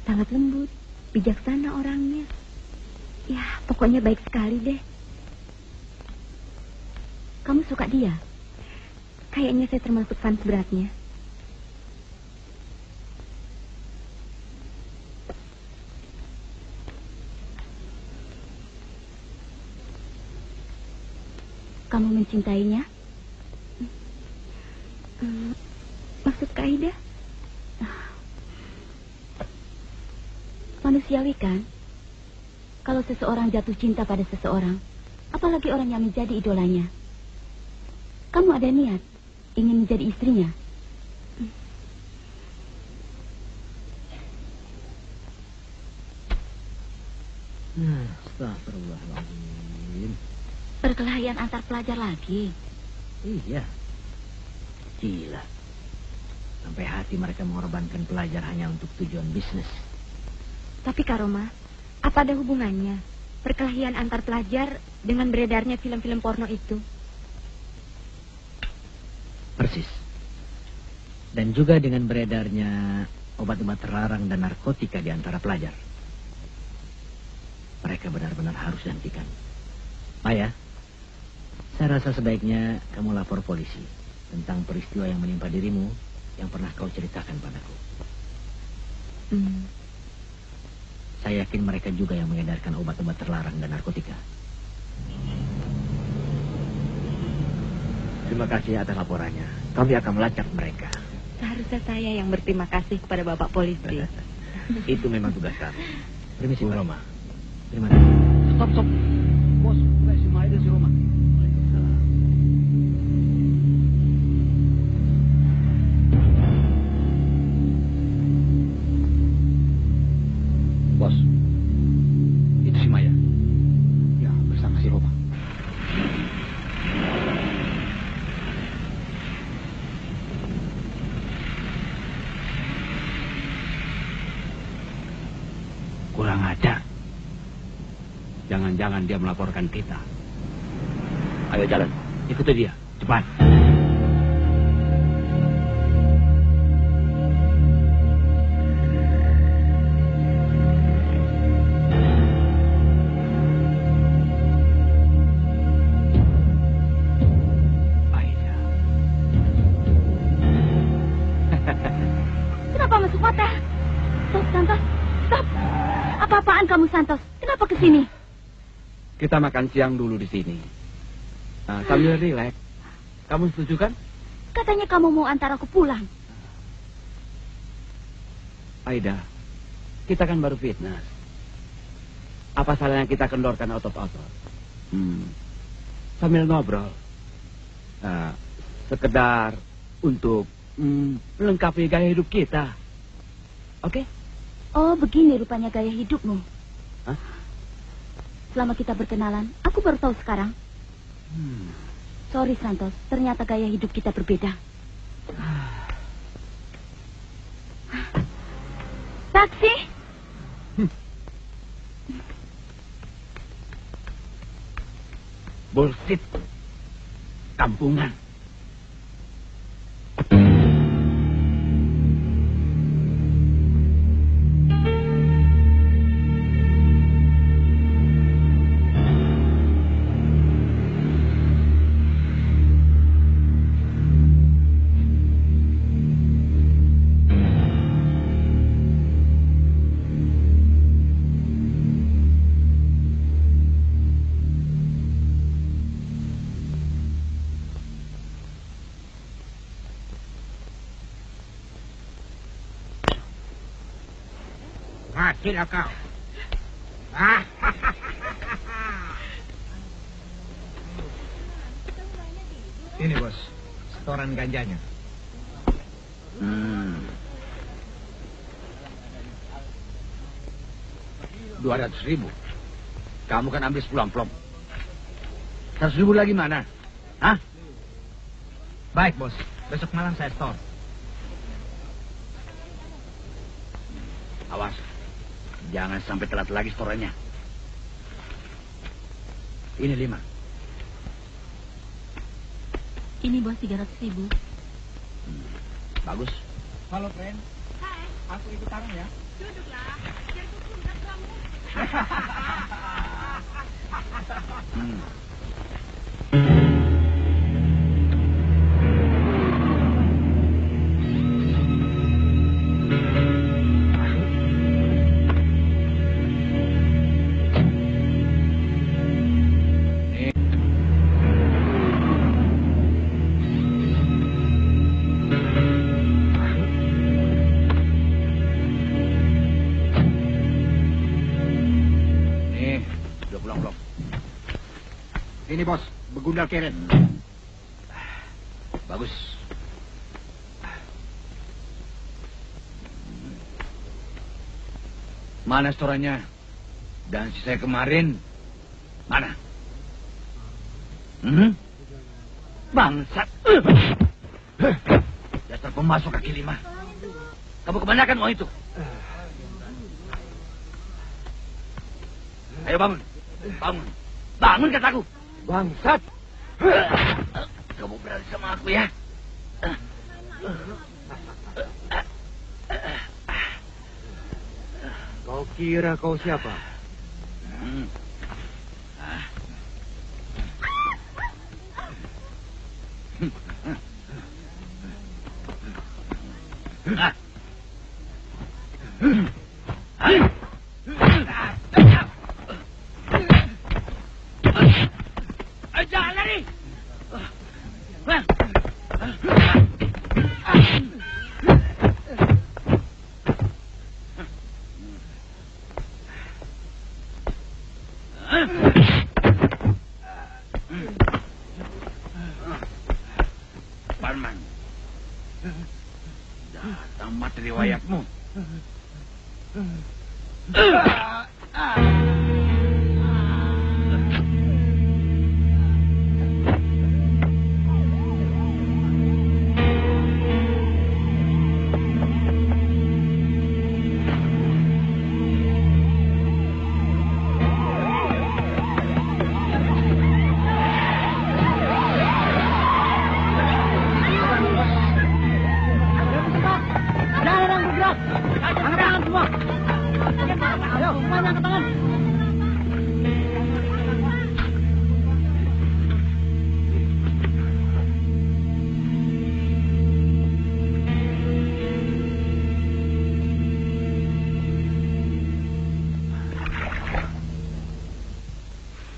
sangat lembut, bijaksana orangnya. Ya, pokoknya baik sekali deh. Kamu suka dia? Kayaknya saya termasuk fans beratnya. Kamu mencintainya? Maksud Kak Aida? Manusiawi kan? Kalau seseorang jatuh cinta pada seseorang, apalagi orang yang menjadi idolanya. Kamu ada niat ingin menjadi istrinya? Astagfirullahaladzim. Perkelahian antar pelajar lagi. Iya. Gila. Sampai hati mereka mengorbankan pelajar hanya untuk tujuan bisnis. Tapi Kak Roma, apa ada hubungannya perkelahian antar pelajar dengan beredarnya film-film porno itu? Persis. Dan juga dengan beredarnya obat-obat terlarang dan narkotika di antara pelajar. Mereka benar-benar harus dihentikan. Maya, saya rasa sebaiknya kamu lapor polisi tentang peristiwa yang menimpa dirimu yang pernah kau ceritakan padaku. Saya yakin mereka juga yang mengedarkan obat-obat terlarang dan narkotika. Terima kasih atas laporannya. Kami akan melacak mereka. Seharusnya saya yang berterima kasih kepada Bapak Polisi. Itu memang tugas kami. Permisi, Pak Roma. Terima kasih. Stop. Bos, si Maida si Roma. Bos, itu si Maya. Ya, bersama si Roma. Kurang ajar. Jangan-jangan dia melaporkan kita. Ayo jalan, ikuti dia, cepat. Kenapa masuk mata? Stop, Santos. Stop. Apa-apaan kamu, Santos? Kenapa ke sini? Kita makan siang dulu di sini. Nah, sambil rileks. Kamu setuju kan? Katanya kamu mau antar aku pulang. Aida, kita kan baru fitness. Apa salahnya kita kendorkan otot-otot? Sambil ngobrol. Nah, sekedar untuk melengkapi gaya hidup kita. Oke? Oh, begini rupanya gaya hidupmu. Hah? Selama kita berkenalan, aku baru tahu sekarang. Sorry, Santos. Ternyata gaya hidup kita berbeda. Taksi! Bullshit. Kampungan. Matilah kau. Ini bos, setoran ganjanya. 200.000. Kamu kan ambil 10 amplop. 100.000 lagi mana? Hah? Baik bos, besok malam saya store. Awas, jangan sampai telat lagi storenya. Ini 5. Ini bos 300.000. Bagus. Halo, friend. Hai. Aku ikut tarung ya. Duduklah. Biar ku sunat kamu. Ini bos, begundal keret. Bagus. Mana setorannya? Dan sisa kemarin, mana? Bangsat. Dasar pemasok kaki 5. Kamu kebanyakan uang itu. Ayo bangun. Bangun. Bangun kataku. Bangsat. Kamu berani sama aku ya? Kau kira kau siapa? Jangan lari! Parman, dah tamat riwayatmu.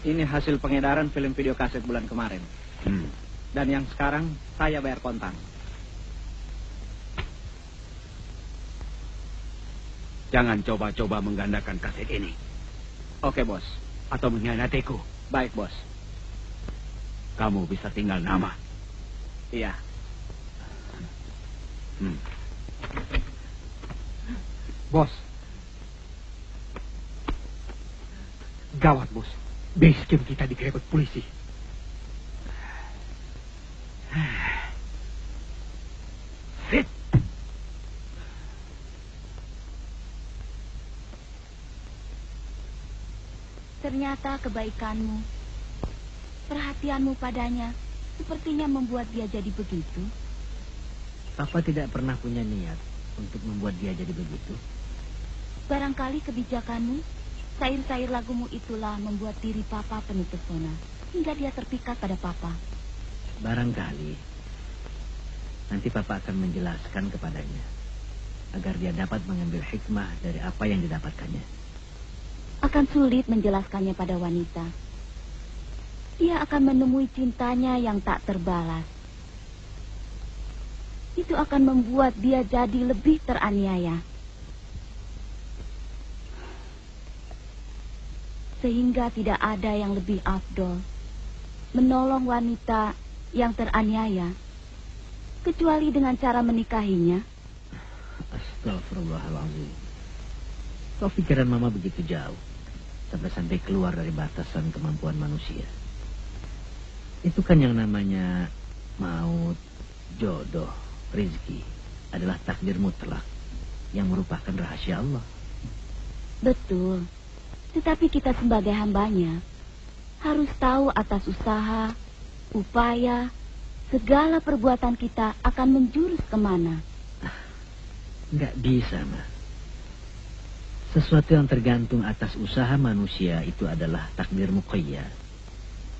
Ini hasil pengedaran film video kaset bulan kemarin. Dan yang sekarang saya bayar kontan. Jangan coba-coba menggandakan kaset ini. Oke, bos. Atau mengkhianatiku. Baik, bos. Kamu bisa tinggal nama. Iya. Bos. Gawat, bos. Base camp kita digerebek polisi. Sit. Ternyata kebaikanmu, perhatianmu padanya, sepertinya membuat dia jadi begitu. Papa tidak pernah punya niat untuk membuat dia jadi begitu. Barangkali kebijakanmu, sair-sair lagumu itulah membuat diri Papa penuh pesona, hingga dia terpikat pada Papa. Barangkali nanti Papa akan menjelaskan kepadanya, agar dia dapat mengambil hikmah dari apa yang didapatkannya. Akan sulit menjelaskannya pada wanita. Dia akan menemui cintanya yang tak terbalas. Itu akan membuat dia jadi lebih teraniaya. sehingga tidak ada yang lebih afdol menolong wanita yang teraniaya kecuali dengan cara menikahinya. Astagfirullahaladzim. Kok pikiran Mama begitu jauh sampai keluar dari batasan kemampuan manusia? Itu kan yang namanya maut, jodoh, rezeki adalah takdir mutlak yang merupakan rahasia Allah. Betul. Tetapi kita sebagai hambanya harus tahu atas usaha, upaya, segala perbuatan kita akan menjurus kemana. Nggak bisa, Ma. Sesuatu yang tergantung atas usaha manusia itu adalah takdir muqayyad.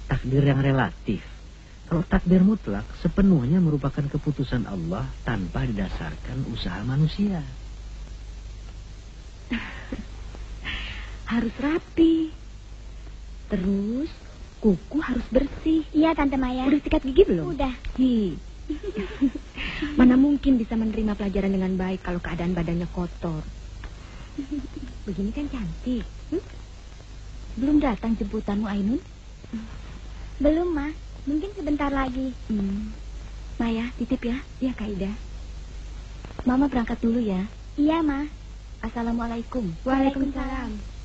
Takdir yang relatif. Kalau takdir mutlak sepenuhnya merupakan keputusan Allah tanpa didasarkan usaha manusia. Harus rapi. Terus kuku harus bersih. Iya, Tante Maya. Udah sikat gigi belum? Udah. Mana mungkin bisa menerima pelajaran dengan baik kalau keadaan badannya kotor. Begini kan cantik. Belum datang jemputanmu, Ainun? Belum, Ma. Mungkin sebentar lagi. Maya, titip ya. Ya, Kak Ida. Mama berangkat dulu ya. Iya, Ma. Assalamualaikum. Waalaikumsalam.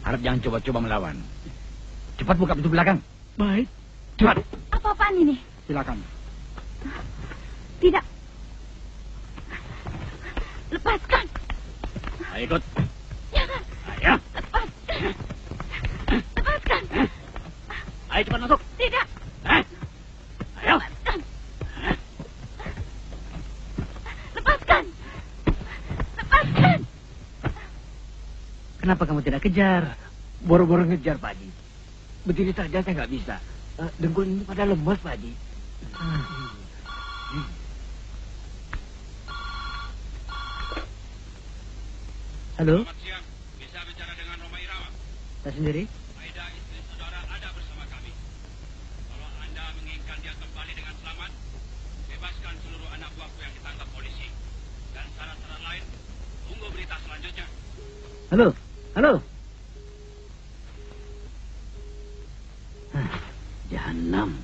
Harap jangan coba-coba melawan. Cepat buka pintu belakang. Baik. Cepat. Apa-apaan ini? Silakan. Tidak. Lepaskan. Ayo ikut. Jangan. Ayo. Lepaskan. Lepaskan. Ayo cepat masuk. Tidak. Ayo. Lepaskan. Lepaskan. Lepaskan. Kenapa kamu tidak kejar? Boro-boro ngejar, Pak Haji. Berdiri saja saya nggak bisa. Dengkul ini pada lemas, Pak Haji. Halo? Selamat siang. Bisa bicara dengan Roma Irawa? Saya sendiri? Aida, istri saudara, ada bersama kami. Kalau Anda menginginkan dia kembali dengan selamat, bebaskan seluruh anak buahku yang ditangkap polisi. Dan syarat-syarat lain, tunggu berita selanjutnya. Halo? Halo? Jahannam.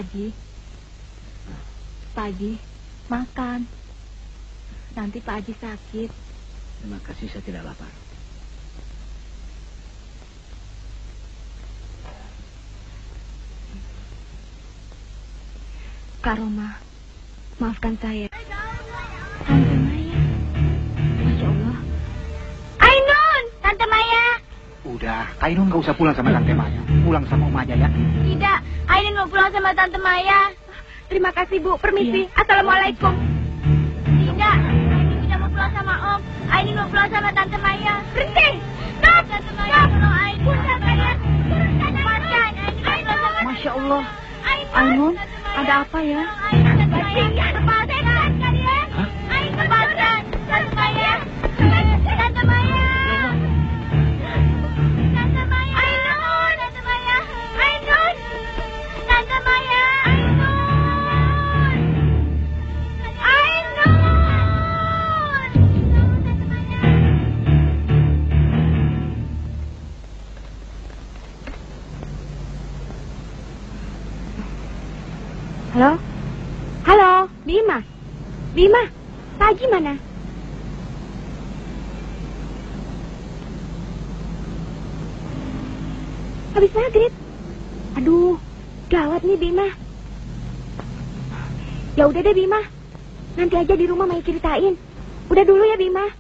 Haji. Pak Haji, makan. Nanti Pak Haji sakit. Terima kasih, saya tidak lapar. Kak Roma, maafkan saya. Tante Maya. Masya Allah. Ainun, Tante Maya. Udah, Ainun nggak usah pulang sama Tante Maya. Pulang sama Om aja ya. Tidak, Ainun mau pulang sama Tante Maya. Terima kasih, Bu. Permisi. Iya. Assalamualaikum. Tidak, Ainun tidak mau pulang sama Om. Ainun mau pulang sama Tante Maya. Berhenti. Stop. Tante Maya, tolong Ainun. Turunkan kalian. Turunkan Ainun. Masya Allah. Ainun, ada apa ya? Bajingan, lepaskan kalian. Lepaskan. Tante Maya. Tante Maya. Tante Maya. Ainun. Tante Maya. Ainun. Tante Maya. Ainun. Halo? Halo, Bima. Bima, Pak Haji mana? Habis maghrib. Aduh, gawat nih Bima. Ya udah deh Bima. Nanti aja di rumah Mai ceritain. Udah dulu ya Bima.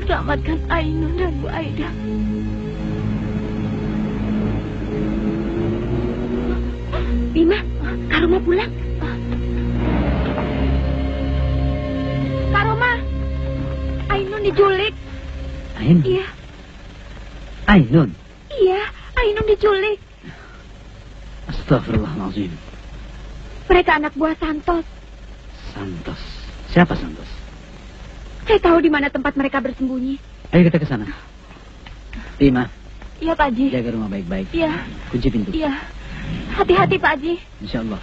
Selamatkan Ainun dan Bu Aida. Bima, Kak Roma pulang. Kak Roma, Ainun diculik. Ainun? Iya. Ainun? Iya, Ainun diculik. Astagfirullahaladzim. Mereka anak buah Santos. Santos? Siapa Santos? Saya tahu di mana tempat mereka bersembunyi. Ayo kita ke sana. Bima. Iya, Pak Haji. Jaga rumah baik-baik. Iya. Kunci pintu. Iya. Hati-hati, Pak Haji. Insya Allah.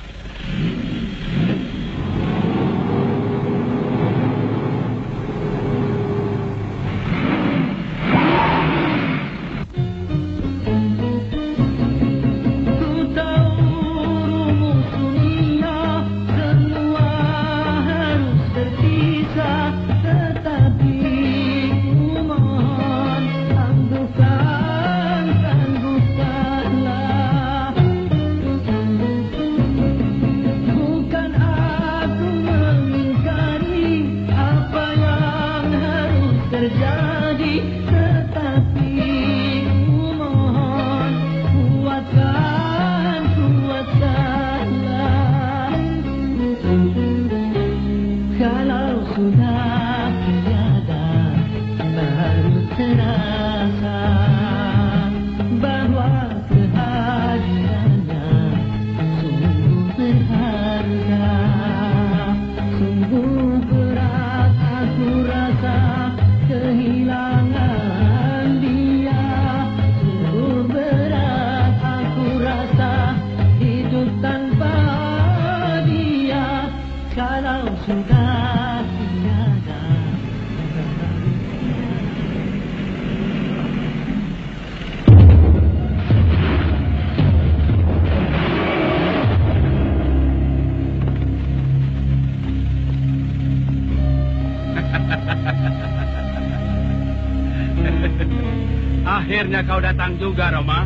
Akhirnya kau datang juga, Roma.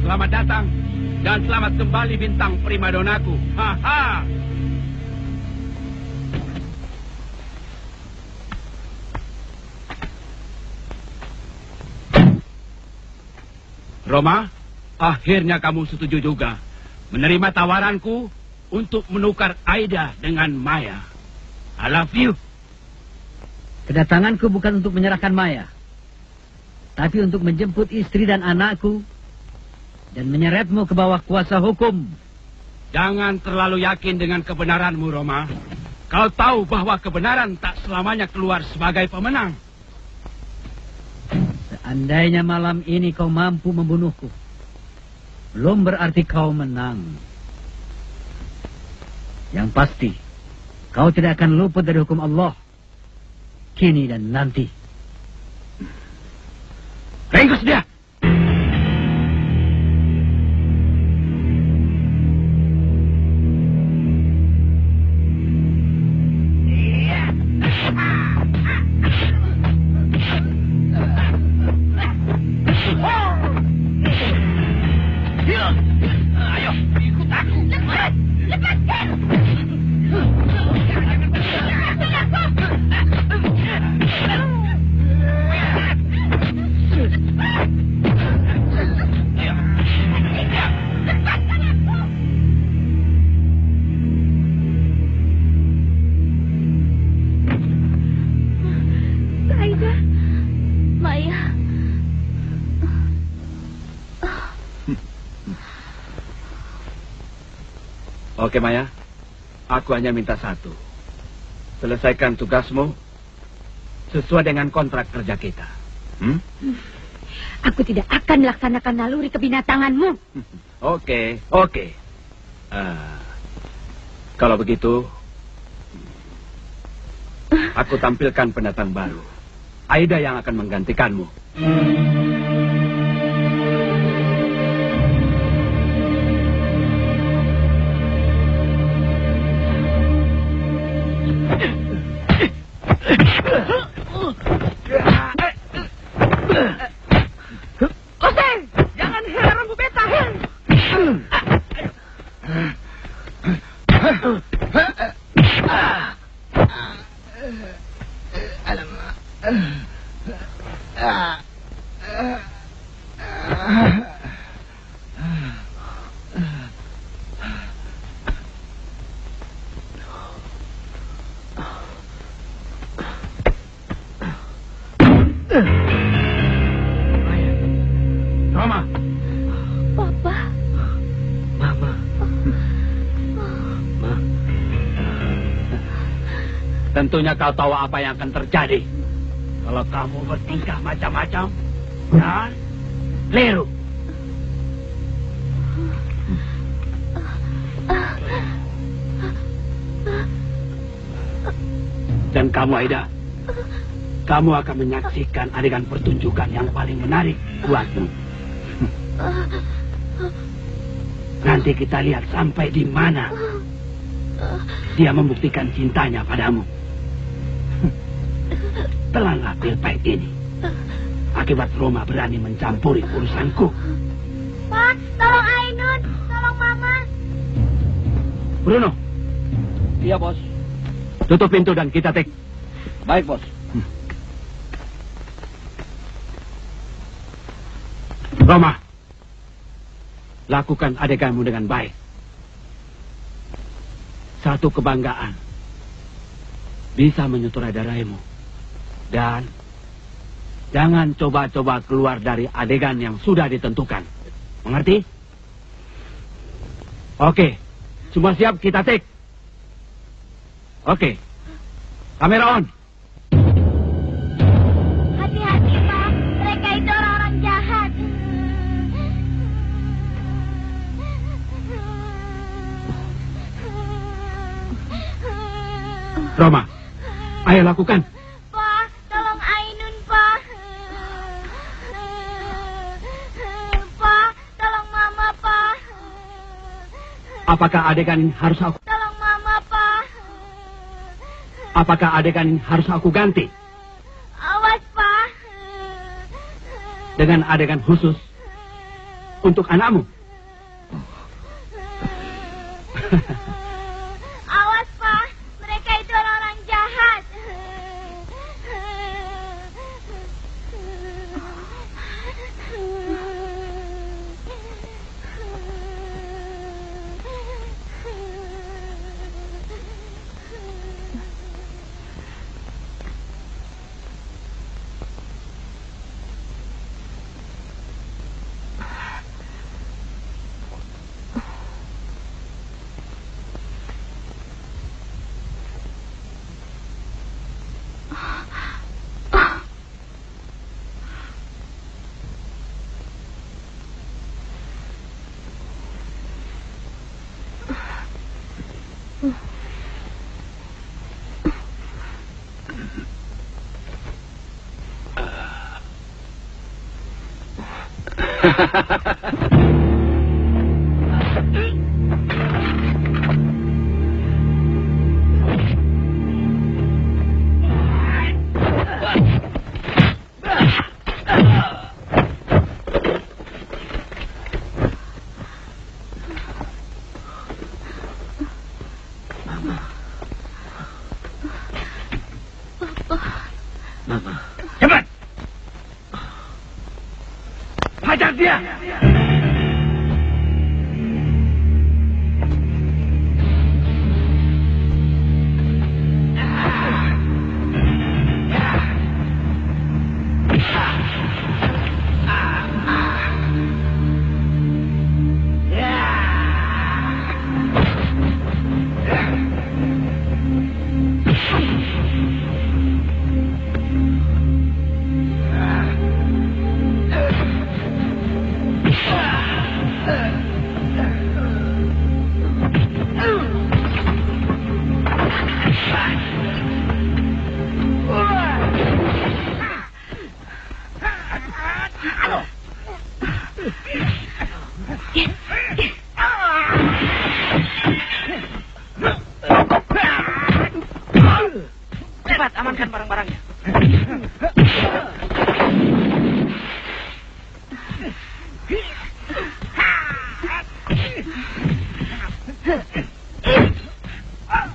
Selamat datang dan selamat kembali bintang primadonaku. Haha. Roma, akhirnya kamu setuju juga menerima tawaranku untuk menukar Aida dengan Maya. I love you. Kedatanganku bukan untuk menyerahkan Maya, tapi untuk menjemput istri dan anakku dan menyeretmu ke bawah kuasa hukum. Jangan terlalu yakin dengan kebenaranmu, Roma. Kau tahu bahwa kebenaran tak selamanya keluar sebagai pemenang. Seandainya malam ini kau mampu membunuhku, belum berarti kau menang. Yang pasti, kau tidak akan luput dari hukum Allah, kini dan nanti. Ringkus dia! Ayo, ikut aku. Lepaskan! Aida, Maya. Oke, Maya. Aku hanya minta satu. Selesaikan tugasmu sesuai dengan kontrak kerja kita. Aku tidak akan melaksanakan naluri kebinatanganmu. Oke. Kalau begitu, aku tampilkan pendatang baru. Aida yang akan menggantikanmu. Oseng, jangan heran Bu Beta. Roma. Papa. Mama. Tentunya kau tahu apa yang akan terjadi kalau kamu bertingkah macam-macam dan keliru. Dan kamu, Aida, kamu akan menyaksikan adegan pertunjukan yang paling menarik buatmu. Nanti kita lihat sampai di mana dia membuktikan cintanya padamu. Telanlah pil pahit ini. Akibat Roma berani mencampuri urusanku. Pak, tolong Ainun, tolong Mama. Bruno. Iya, Bos. Tutup pintu dan kita take. Baik, Bos. Roma, lakukan adeganmu dengan baik. Satu kebanggaan bisa menyutradaraimu. Dan jangan coba-coba keluar dari adegan yang sudah ditentukan. Mengerti? Oke, semua siap, kita take. Oke, kamera on. Hati-hati, Pak. Mereka itu orang-orang jahat. Roma, ayo lakukan. Pak, tolong Ainun, Pak. Pak, tolong Mama, Pak. Apakah adegan harus aku... Tolong Mama, Pak. Apakah adegan harus aku ganti? Awas, Pak. Dengan adegan khusus untuk anakmu. Awas, Pak. Mereka itu orang-orang jahat. Cepat! Hajar dia! Cepat, amankan barang-barangnya.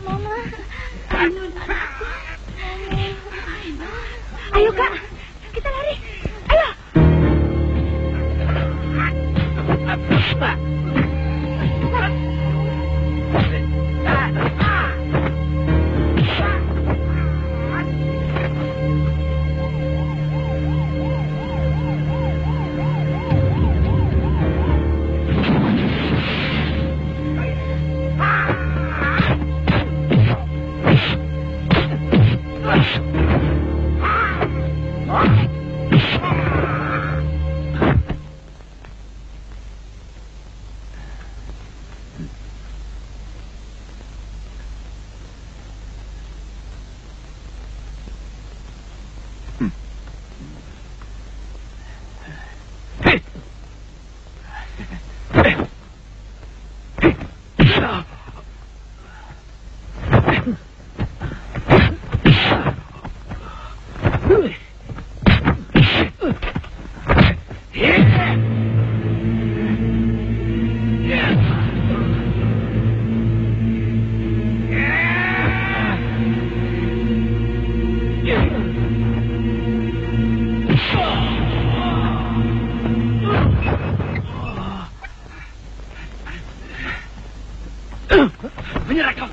Mama, ayo Kak, kita lari. Ayo. Menyerah kau.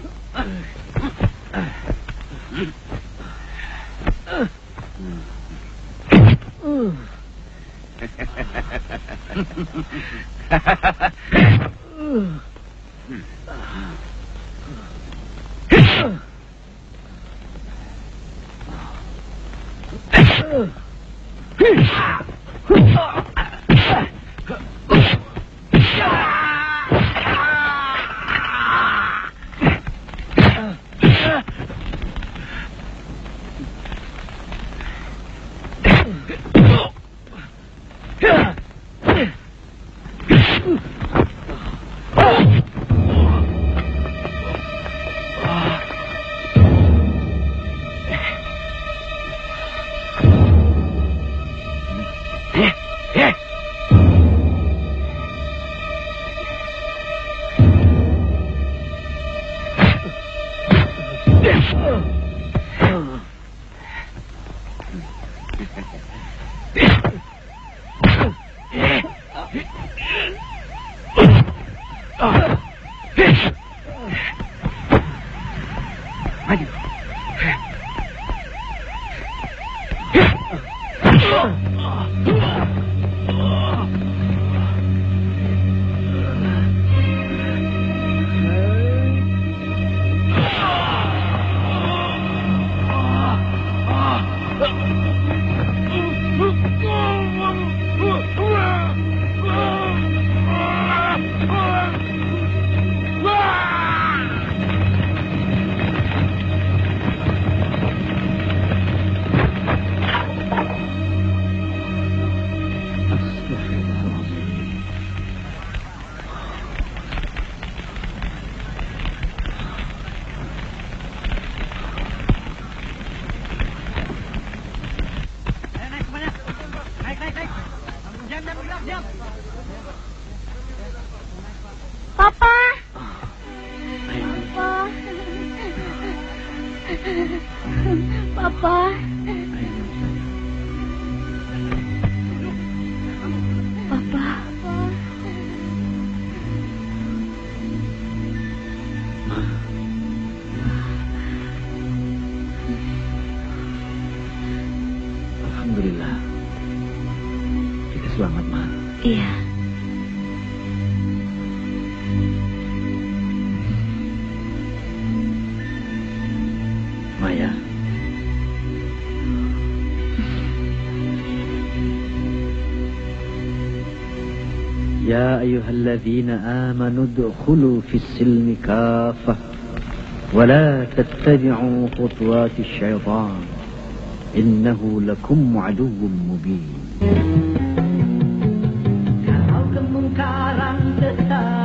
يا أيها الذين آمنوا ادخلوا في السلم كافة ولا تتبعوا خطوات الشيطان إنه لكم عدو مبين. Kalau kemungkaran tetap